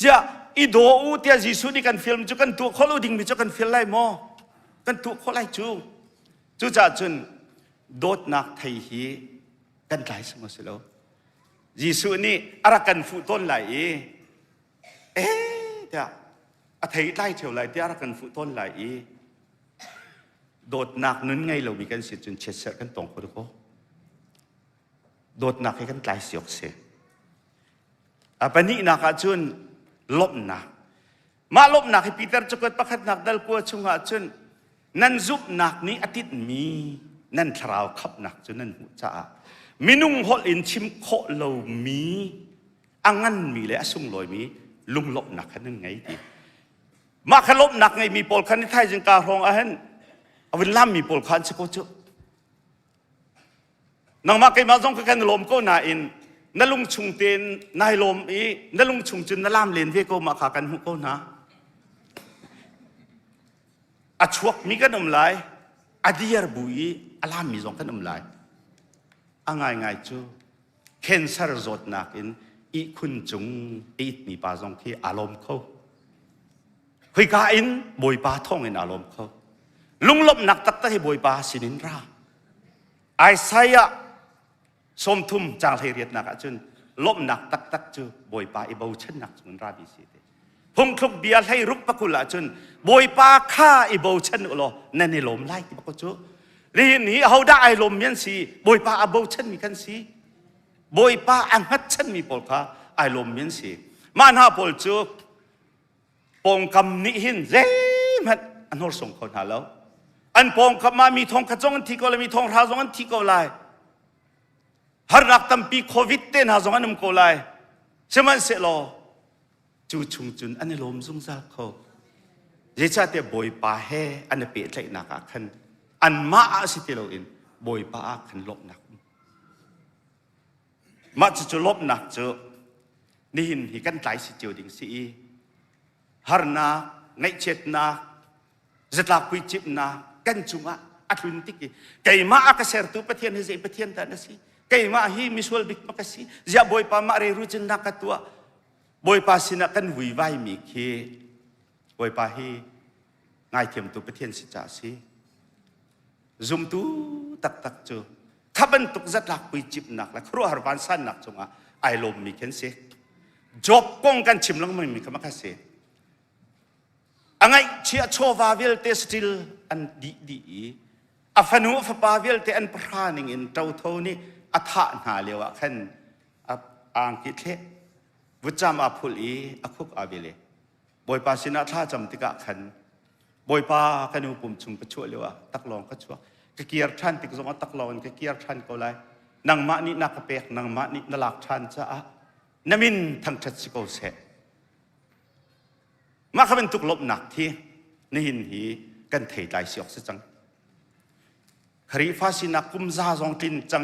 จะอิโดอุเตียจีสุนี่กันฟิล์มจูกันตัวโคลูดิ่งมีจูกันฟิล์มไลโมกันตัวโคไลจูจ่าจุนโดดนักไทยฮีกันไลสมสิโลจีสุนี่อารักันฟุตต้นไหลเอ๊ะเดี๋ยวอาไทยไล่เท่าไหลเดี๋ยวอารักันฟุตต้นไหลโดดนักนั้นไงเรามีกันสิจุนเช็ดเสร็จกันตรงคนก็โดดนักให้กันไลสิออกเสียปนี้นักจุนลบนักมาลบนักให้ปีเตอร์จุกประคัดนักดัลกัวชงอาจุนนั่นซุบนักนี้อาทิตย์มีนั่นทราวขับนักจุนนั่นหัวจ่ามินุ่งฮอลอินชิมโคเรามีอังงั้นมีเลยสุ่งลอยมีลุงลบนักขันนั่นไงดีมาขลบนักไงมีปอลคันที่ไทยจึงการรองอาหันเอาเวลามีปอลคันสกุลจุนังมาไกมาจงกันลมก็น่าอินนั่นลุงชุงเตียนนายลมอีนั่นลุงชุงจุนนั่นลามเลนเวก็มาขากันหุก็นะอาชวกมีกันลายอดียร์บุยอลามมีจงกันลายง่ายจูเคนเซอร์จดนักอินอีคุณจงอีมีปาจงที่อารมณ์เขาคุยกาอินบอยปาท่องอินอารมณ์เขาลุงลบนักตักตะให้บอยปาสินินราไอไซยะสมทุมจางเทียดนักจุนลบนักตักจูบอยปาอิบาวเช่นนักจุนราบิสิเตพงคลุกเบียร์ให้รุกปะกุละจุนบอยปาฆ่าอิบาวเช่นอุโลนั่นในลมไล่ที่ปะกุจูเรียนนี้เขาได้ไอลมยันสีบอยปาอับเช่นมีกันสีบอยปาอังฮัดเช่นมีปอลค่ะไอลมยันสีมาหน้าปอลจูปองคำนิหินเร่มันอันนั้นส่งคนหาแล้วอันปองคำมามีทองขจงอันที่ก็เลยมีทองราจงอันที่ก็เลยฮาร์นักตั้มปีโควิดเต้นหาจงอันนุ่มก็เลยใช่ไหมเสร็จแล้วจูชุงจุนอันนี้ลมซุ่งซาเขาเยจ่าเตะบอยปาเฮอันนี้เปิดเลยนักขันอันมาสิเตโลอินบอยปาขันลบหนักมาจะลบหนักเจอนี่หินหิกันไตสิเจียวดิ่งสีฮาร์นักในเช็ดนักจะลาคุยจิบนักกันจุงะอัดลุนติกีไก่มาอักเสรตุประเทศนี้จะประเทศแต่นั่นสิไก่มาฮีมิสวลบิกมักสิจะบอยปามาเรรุจินนักตัวบอยปาสินักกันวิไวมีเคบอยปาฮีง่ายเทียมตัวประเทศสิจ่าสิซุมตูตักจูขับรถตุกจัดลักปุยจิบนักและครัวหาวันสั้นนักจงอ่ะไอลมมีเข็นเสกจบกงกันชิมลงไม่มีคำว่าเสกอังไงเชียโชวาเวลเตสติลอันดีอัฟนูฟปาเวลเตอันพรานิงอินเจ้าเท่านี้อัฐานาเลวะขันอังกิเทวุจามอาพุลีอักุกอาเวเลบอยปาสินาท่าจำติกะขันบอยปากันอุปมชุมประชวเลวะตักลองก็ชัวกเกียร์ชันติกสมตักลองกเกียร์ชันก็เลยนางมานี่นักเปกนางมานี่นลักชันจะนมินทั้งชัดสิโกเสมาเขาเป็นตุกลบหนักที่นี่หินหีกันเทใจเสียกสังครีฟ้าสินักกุมซาจงกินจัง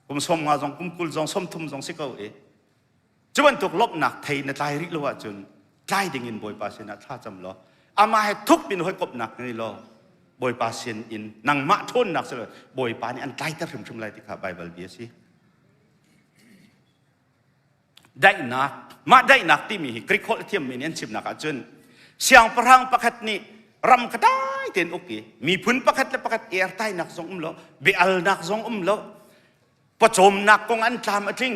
กุมสมงาจงกุมกุลจงสมทุมจงสิโกจวนตุกลบหนักเทในใจริลวะจนใจดิ่งอินบอยปาสินักท่าจำล้ออามาให้ทุกปินหอยกบหนักนี่ล้อบอยปาเซียนอินนังมะทุนหนักสุดบอยปานี่อันไกลตะถึงไรที่ข้าไบเบิลเบียสิได้นักมาได้นักที่มีกริโคเทียมมีเนี่ยชิมนักจนเสียงพรังประคัดนี่รำกระได้เต็นโอเคมีพื้นประคัดและประคัดเอร์ใต้นักทรงล้อเบลนักทรงล้อประจมนักกองอันตามอัดลิง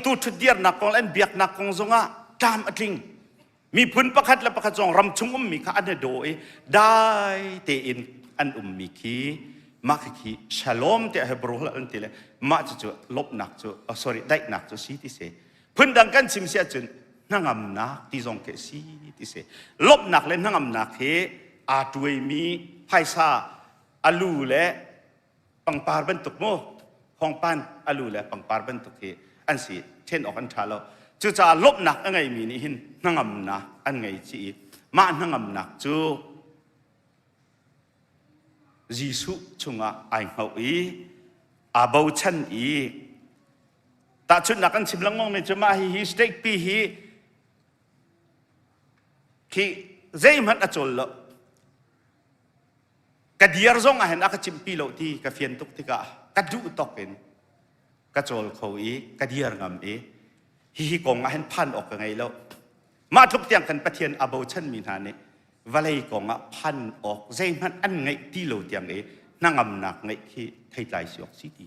ตูทุดเดียร์นักกองอันเบียกนักกองทรงอ่ะตามอัดลิงมีพื้นประคัดและประคัดทรงรำชุงมีข้าอันโดยได้เตอินอันมีขีมาขีชาลอมเตะให้บรูฮ์อันที่เลยมาจะลบหนักจะsorry ได้หนักจะสีที่เสพื้นดังกันซิมเสียจนนั่งอำนักที่ทรงเกสีที่เสลบหนักเลยนั่งอำนักเฮ อาตวยมีไพซาอาลูและปังปาร์บันตุกโมห้องปันอาลูและปังปาร์บันตุกเฮอันสิเช่นออกอันชาเราจูจะลบหนักอันไงมีนี่หินนั่งำนะอันไงจีมานั่งำหนักจูยิสุชงไอเขาอาบาวชันแต่ชุดนักอันสิบลังมองไม่จะมาฮีสเต็กปีฮีที่ใจมันอจลละกระเดียร์ซงอาเห็นอักจิมปีโลที่กระเฟียนตุกที่กระดูตอกเป็นกระโจลเขากระเดียร์งำฮีกงอาเห็นพันออกยังไงแล้วมาทุกเตียงกันประเทียนอาบาวชันมีนานี่วลัยกงพันออกใจมันอันไงที่โลเตียงนั่งอำนักไงที่ไทยใจสิออกสิดี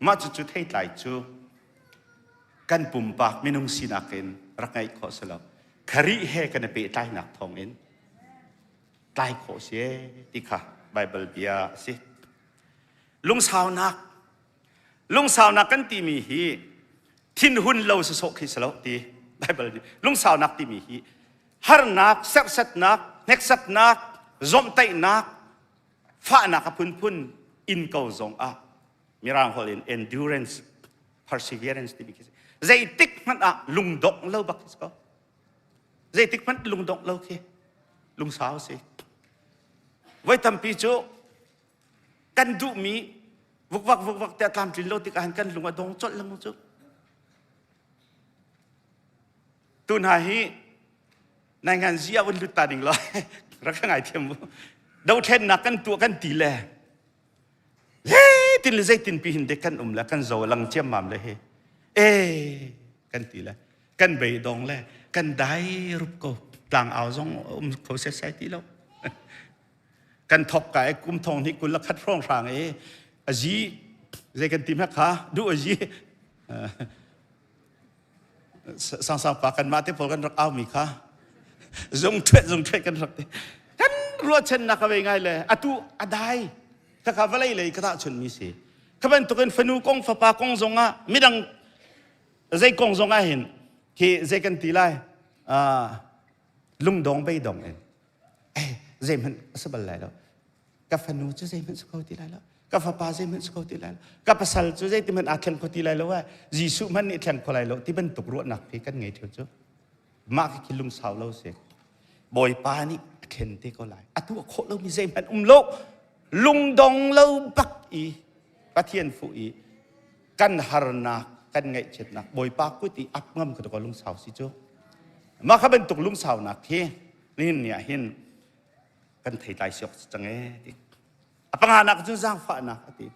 มาจุดไทยใจจูกันปุ่มปากไม่นุ่งสีนักเองรักไงขอสลับคาริเฮกันเปตายหนักทองเองตายขอเสียติค่ะไบเบิลเบียสิลุงสาวนักกันตีมีฮีทินหุ่นเราสุกขิสลบตีไบเบิลลุงสาวนักตีมีฮีฮาร์นักเซ็กซัดนักเน็กซัดนักจอมไตนักฟ้านักพุ่นอินเกาจงมีรางหอลิน endurance perseverance ที่มีคิดใจติกมันลุงดกเล่าบักสิก็ใจติกมันลุงดกเล่าเคลุงสาวสิไว้ทำปีโจกันดูมีวักแต่ตามจินโลติกหันกันลุงอดงจดละมุจุตุนหาฮีในงานเสียวันลุตตาดิ่งลอยรักง่ายเทียมดาวเทนนักกันตัวกันตีแลตินเลยใจตินปีหินเด็กกันละกันโจลังเจียมมามเลยกันตีละกันใบดองเลยกันได้รูปก็ต่างเอาซองเขาเสียทีแล้วกันทบกับไอ้กุมทองที่กุลคัดร่องทางอาจีใจกันตีแม่ขาดูอาจีสังปากันมาที่พอกันรักเอามีขาจงเทรกันรักกันรัวเช่นนักเอาไว้ง่ายเลยตุได้ถ้าข้าว่าเลยก็ได้ชนมีสิข้าเป็นตัวกันฟนูกงฟ้าปากงจงไม่ดังใจกงจงเห็นที่ใจกันตีไล่ลุงดองไปดองใจมันสบายแล้วกับฟนูจะใจมันสกาวตีไล่แล้วกับฟ้าปาใจมันสกาวตีไล่แล้วกับภาษาจะใจที่มันอาเคนเขาตีไล่แล้วว่ายิสุมันนี่เคนเขาไล่แล้วที่มันตกรัวหนักพี่กันไงเถอะจ๊ะมากที่ลุงสาวเราเสียบอยปานี่เคนที่เขาไล่ตัวโคเรามีใจมันโลกลุงดองเราบักประเทียนฟุกันฮาร์นักกันไงเช็ดนักบอยปากกุฏิอับงำกับตัวลุงสาวสิโจมาเขาเป็นตุกลุงสาวนักที่นี่เนี่ยเห็นกันไทยใจเสียจังดิปังหานักจุนจางฟ้านักที่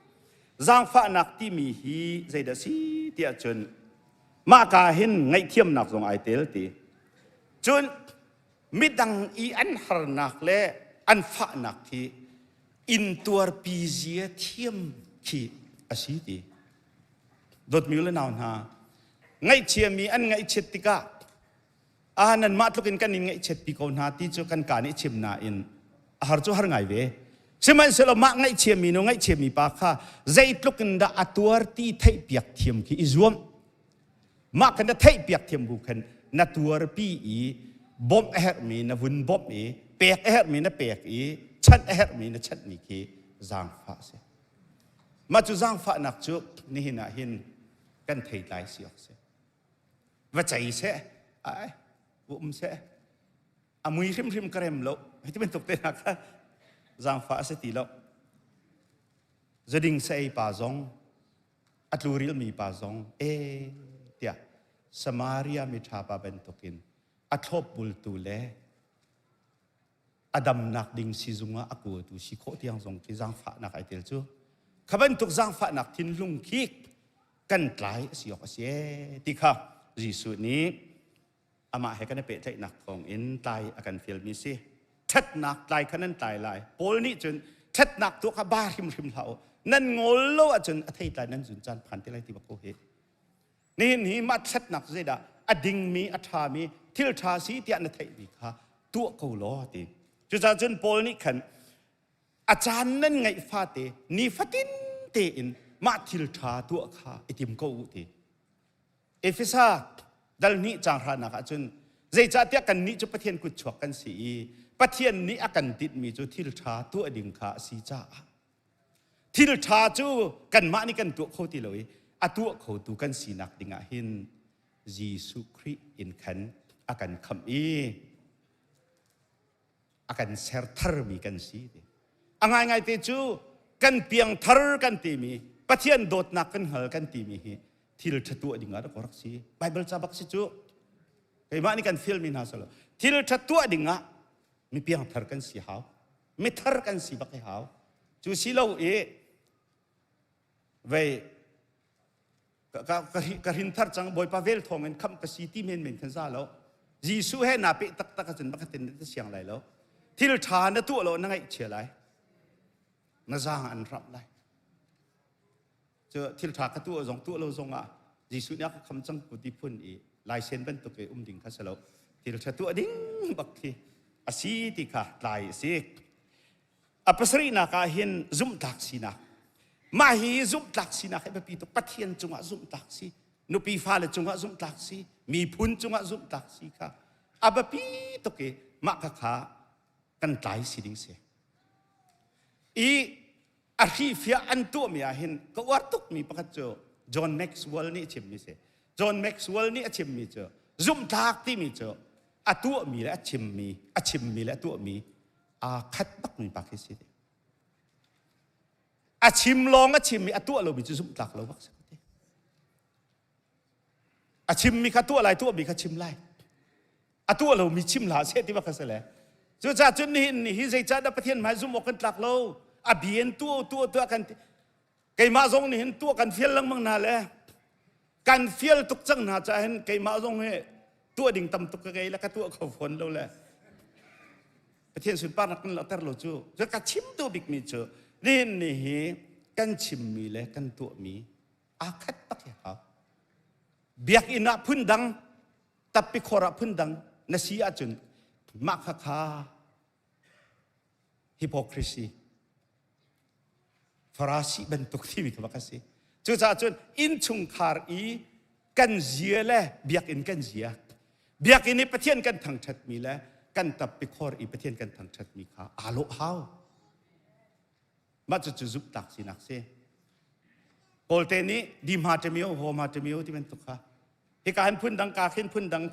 จางฟ้านักที่มีฮีใจเดสีที่จนมากาเห็นไงเทียมนักตรงไอเตลที่จนมิดังอันฮาร์นักและอันฟ้านักที่อินตัวปีเซียเทียมขีอาชีพดดมิวเลนาวนาไงเชียมีอันไงเช็ดติกานันมาทุกินกันไงเช็ดปีกนาที่จะกันการนี้เชียมนาอินหาร์จูหาร์ไงเวใช่ไหมเสร็จแล้วมาไงเชียมีโนไงเชียมีปากค่ะใจทุกินดาอัตัวที่ไทยเปียกเทียมขีอิจวมมากันดาไทยเปียกเทียมบุกันนัตัวปีบอมเอร์มีนวุ่นบอมเปียกเอร์มีนเปียกชัดเอร์มีนชัดนี่คือจางฟ้าเสียมาจูจางฟ้านักจุนี่หินะหินกันไทยไลเสียเสียว่าใจเสียเสียมือริมกระเร็มโลที่เป็นตกเตะนักจางฟ้าเสียตีโลจะดิ่งเสียป่าจงอัตลูริลมีป่าจงเดียสมาริยามิทาปาเป็นตกินอัทบบุลตูเลอดัมนักดิ่งซิจุงอากูตูสิโคที่ยังทรงที่จางฟ้านักไอเตลจูขบันตุกจางฟ้านักทินลุงคิกกันไกลเสียก็เสียที่ข้าจีสุนี้อามาให้กันเปิดใจนักของอินไตอากันฟิลมิสิทัดนักไตขนั้นไตลายโพลนี้จนทัดนักตัวขบ้าริมเหล่านั่นงอโลจนไทยไตนั้นจุนจันผ่านที่ไรที่บักโคเฮนี่มาทัดนักเสียดาอดิ่งมีอัฐามีทิลทาสีที่อันไทยมีข้าตัวเขาล้อตีจุดจนโพลนี้ขันอาจารย์นั่นไงฟาเตนี่ฟาตินเตอินมาทิลทาตัวข้าไอติมกูตีเอฟิซาดัลนี้จางรานักจนใจ dây cha tiếc cần ní cho phát thiên cụt chuộc cần sĩ phát thiên ní cần tịt mi cho thil trà tua đình khả sĩ cha thil trà cho cần mã ní cần tua khâu tì lối tua khâu tu cần sĩ nặc đình hin Giêsu Christ in khẩn cần khẩm y cần ser thar mi cần sĩ ngay ngay te chu cần piang thar cần tì mi phát thiên đột nặc cần hở cần tì mi thil trà tua đình đó có rắc sĩ Bible cha bác sĩ chu cái mã ní cần film in ha salo thil trà tua đình mi piang thar kan si hao mi thar kan si bak hao chu si lo e ve ka hin thar chang boy pa vel thong en kham ka si ti men khan za lo Giêsu he na pe tak tak chen bak tin ta siang lai lo thil tha na tu lo na ngai che lai na zang an ram lai chu thil tha ka tu zong tu lo zong a Giêsu nya ka kham chang pu ti phun e lai sen ben tu ke ding kha salo thil tha tu ding bak thi asi ti kha tlai si apasri na ka hin zum tak sina ma hi zum tak sina kha pi to pathian chunga zum tak si no pi fa le chunga zum tak si mi phun chunga zum tak si kha abapi to ke ma kha kha kan tlai si ding se i arhifia an tu mi a hin ko war tuk mi pakat cho John Maxwell ni chim mi se John Maxwell ni chim mi cho zum tak ti mi cho tua mi la chim mi la tua mi khát bắc mi bạc hết chim long chim mi tua lo mi chú zum tak lo bạc chim mi khát tua lại tua mi khát chim lại tua lo mi chim lá sẽ tí bạc hết lẽ chú cha chú ni dây cha đã phát hiện mai zum một con tak lo biển tua cần cái má giống ni tua cần phiêu lăng mang nà lẽ cần phiêu tục chẳng nà cha hen cái má giống he tua đình tâm tục cái là cái tua khẩu phồn đâu lẽ thiên sụt ba nặc là tar lo chu cho cả chim tua big mi chu nên nhi căn chim mi lẽ căn tua mi khát bắc hảo biak ina phun đăng tập bị khora phun đăng na si a chun mak kha hypocrisy farasi ben tuk thi mi ka bakasi chu cha chun in chung khar i kan zia le biak in kan zia biak ini pathian kan thang that mi la kan tap pi khor i pathian kan thang that mi kha alo hao ma chu zup tak sinak se polte ni di ma temio ho ma temio ti ben tu kha he kan phun dang ka khin phun dang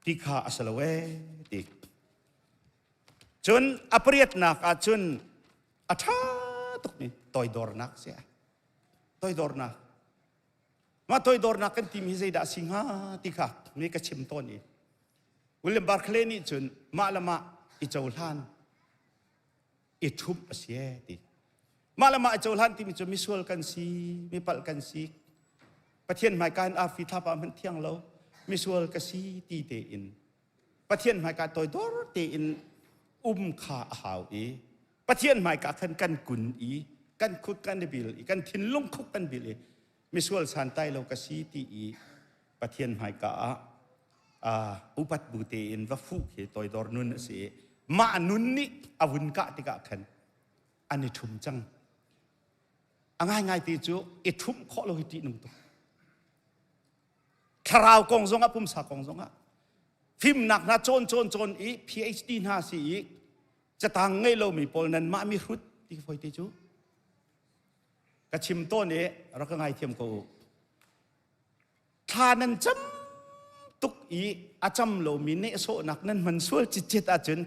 ti kha asalawe ti chun apriat na ka chun atha tuk ni toy dor nak se toy dor na ma toy dor na kan tim hi zai da singha ti kha mi ka chim ton ni William Barclay ni chun ma lama i chawlan i thup asie ti ma lama i chawlan ti mi chu mi sual kan si mi pal kan si pathian mai kan a fi tha pa man thiang lo mi sual ka si ti te in pathian mai ka toy dor te in kha hau e pathian mai ka khan kan kun i kan khut kan bil i kan thin lung khuk kan bil e mi sual san tai lo ka si ti i pathian mai ka upat bute in va fu ke toy dor nun se ma nun ni avun ka ti ka khan ani thum chang angai ngai ti chu i thum kho lo ti num to tharau kong zong a pum sa kong zong a phim nak na chon i PhD na si i cha tang ngai lo mi pol nan ma mi hrut ti foi ti chu ka chim to ne ra ka ngai thiam ko tha nan cham tuk i acham lo mi ne so nak nan man sual chit a chun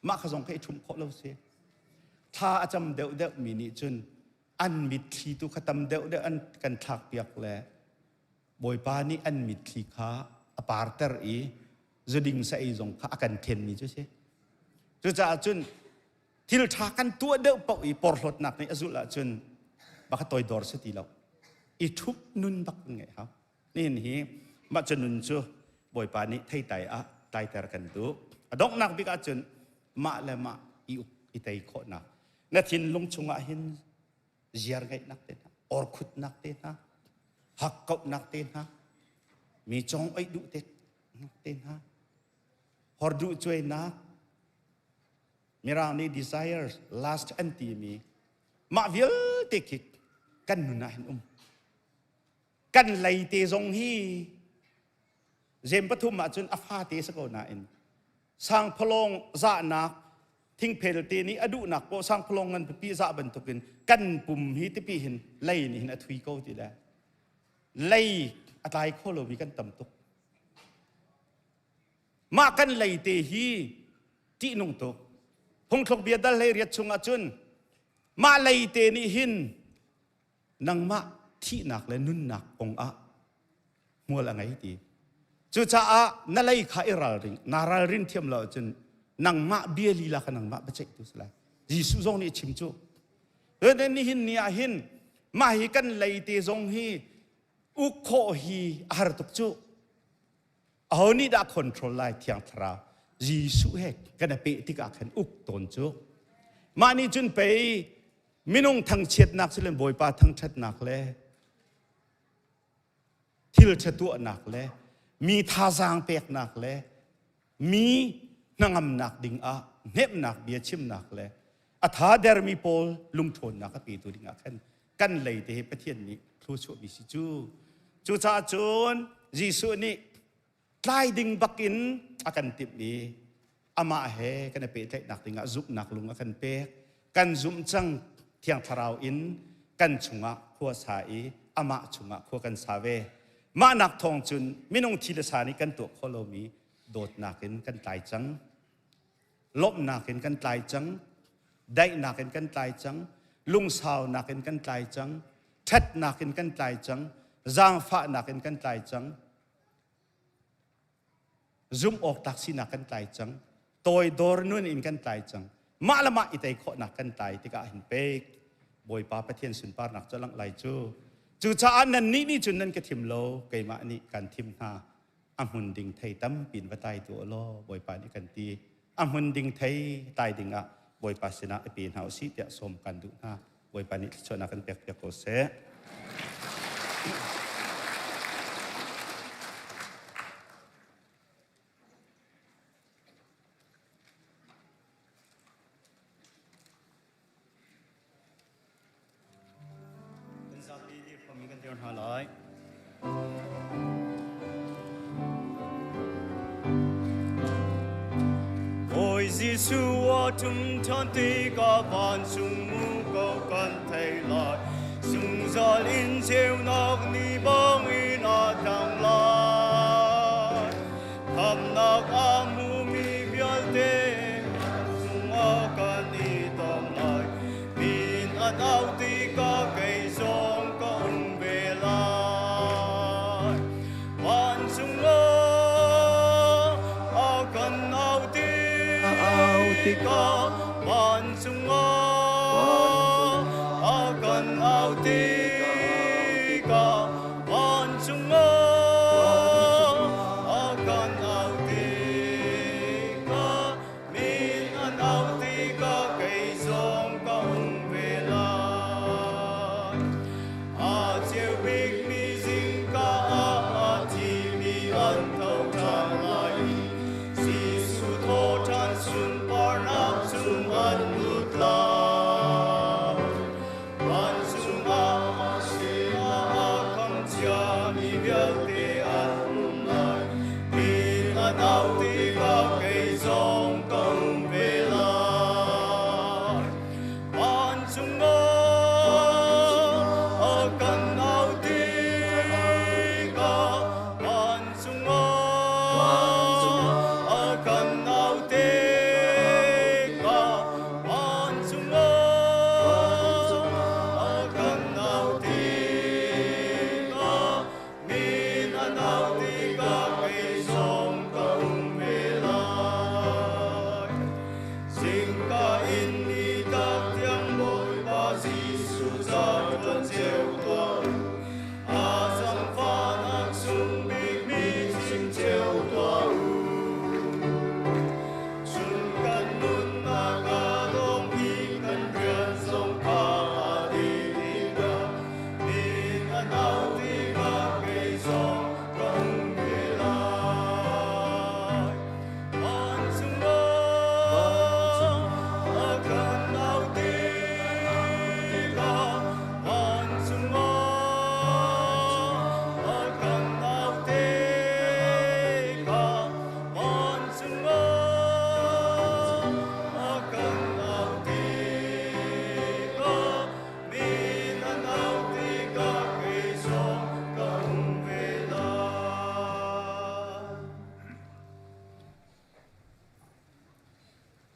ma kha zong kai thum kho lo se tha acham deu mi ni chun an mit thi tu khatam deu an kan thak piak le boy pa ni an mit thi kha apar ter i zoding sa i zong kha akan then mi chu se chu cha chun thil tha kan tua deu pau i por hlot nak ni azula chun ba kha toy dor se ti lo i thup nun bak nge ha nên hi mà chân nun chu boy pa ni thei tai a tai ter kan tu adok nak bi ka chun ma le ma i tai kho na na thin lung chunga hin ziar ngai nak te na or khut nak te na hak kop nak te na mi chong ai du te nak te na hor du choi na mirang ni desires last anti mi ma vil te kik kan nu na hin กันไลเตจงฮีเจมปทุมมาจนอฟาเตสกนาอินสร้างพลงจะนักทิ้งเพลเตนี้อดุนักโปสร้างพลงเงินปีจะบรรทุกินกันปุ่มฮีที่ปีเห็นไลนี่เห็นอทุยโกติได้ไลอะไรโคโลมีกันต่ำตุกมากันไลเตฮีที่นุ่งตุกพงทกเบียดเลยเรียดชงอาจุนมาไลเตนี่หินนังมาที่หนักและนุ่นหนักองอะมัวละไงตีจุจ้าอะนั่นเลยข้าอิราริงนารารินเทียมเราจนนังมาเบียลีละกันนังมาบัจเจตุสลายยิสุจงนี่ชิมจูเออนี่หินนี่หินมาฮิกันไลเตจงฮีอุโคฮีอาร์ตุกจูเอานี่ได้คอนโทรลไลเทียงทรายิสุเฮกกันเปติกาขันอุกตนจูมานี่จุนไปมินุงทั้งเช็ดนักสิเลนบอยปาทั้งเช็ดนักเลยทิลเช็ดตัวนักเลยมีท่าจางเปียกนักเลยมีนังอำนักดิ่งอะเน็บนักเบียชิมนักเลยอัฐาเดรมีโพลลุงทนนักปีตัวดิ่งอะกันเลยเดประเทศนี้ครูชั่วบิสิจูจ้าจูนยิสุนี่ไล่ดิ่งบักอินอากันติบนี้อามาเฮกันเปะนักดิ่งอะซุบนักลุงอากันเปะกันซุมจังเที่ยงทาราวอินกันชุงะขัวสายอามาชุงะขัวกันสาเวมานักทองจุนมินงทีละสานี่กันตัวโคโลมีโดดนักกันตายจังลบนักกันตายจังได้นักกันตายจังลุงสาวนักกันตายจังเท็ดนักกันตายจังจางฟ้านักกันตายจังซุมออกตักสินักกันตายจังตอยดอร์นุ่นอินกันตายจังมาละมาอิตัยขอนักกันตายที่กะเห็นเป๊กบอยป้าประเทศสุนปาร์นักจะลังไหลจูจ้าอันนั้นนี่จุนนั้นก็ทิมโลไกมานี่การทิมหาอัมหุนดิ่งไทยตั้มปีนวัดไตตัวล้อบอยป้านี่กันตีอัมหุนดิ่งไทยตายดิ่งอ่ะบอยป้าชนะปีนหาสิเดียสมกันดูหน้าบอยป้านี่ชนะกันเปียกโกเสGiêsu ở trong thân thể cả vạn sung mu cầu con thầy lại sung ra linh siêu nọc ni bông in ở thằng lại thầm nọc amu mi bial te sung ở con ni tom lại bin an ao ti cả cây sông con về lại vạn sung ở con ao ti Tika man sunga akan autika man sunga akan autika min an autika kay song kaung velan atil big mi zingka ati mi antau tangai si su tho tan sun sung an mutla an sung a sia kam chia mi bial te an lai bin an au ti ka kay song kang vela an sung a kan au ti ka an sung a kan au ti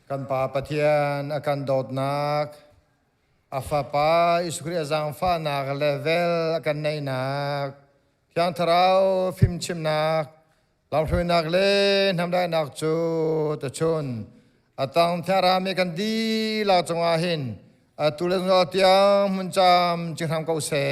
kan pa pathian akan dot nak afa pa isukri azang fa nak level akan nei nak yang tharau phim chim nak lam thui nak le nam dai nak chu ta chun atang thara me kan di la chunga hin atulen zo tiang mun cham ching tham ko se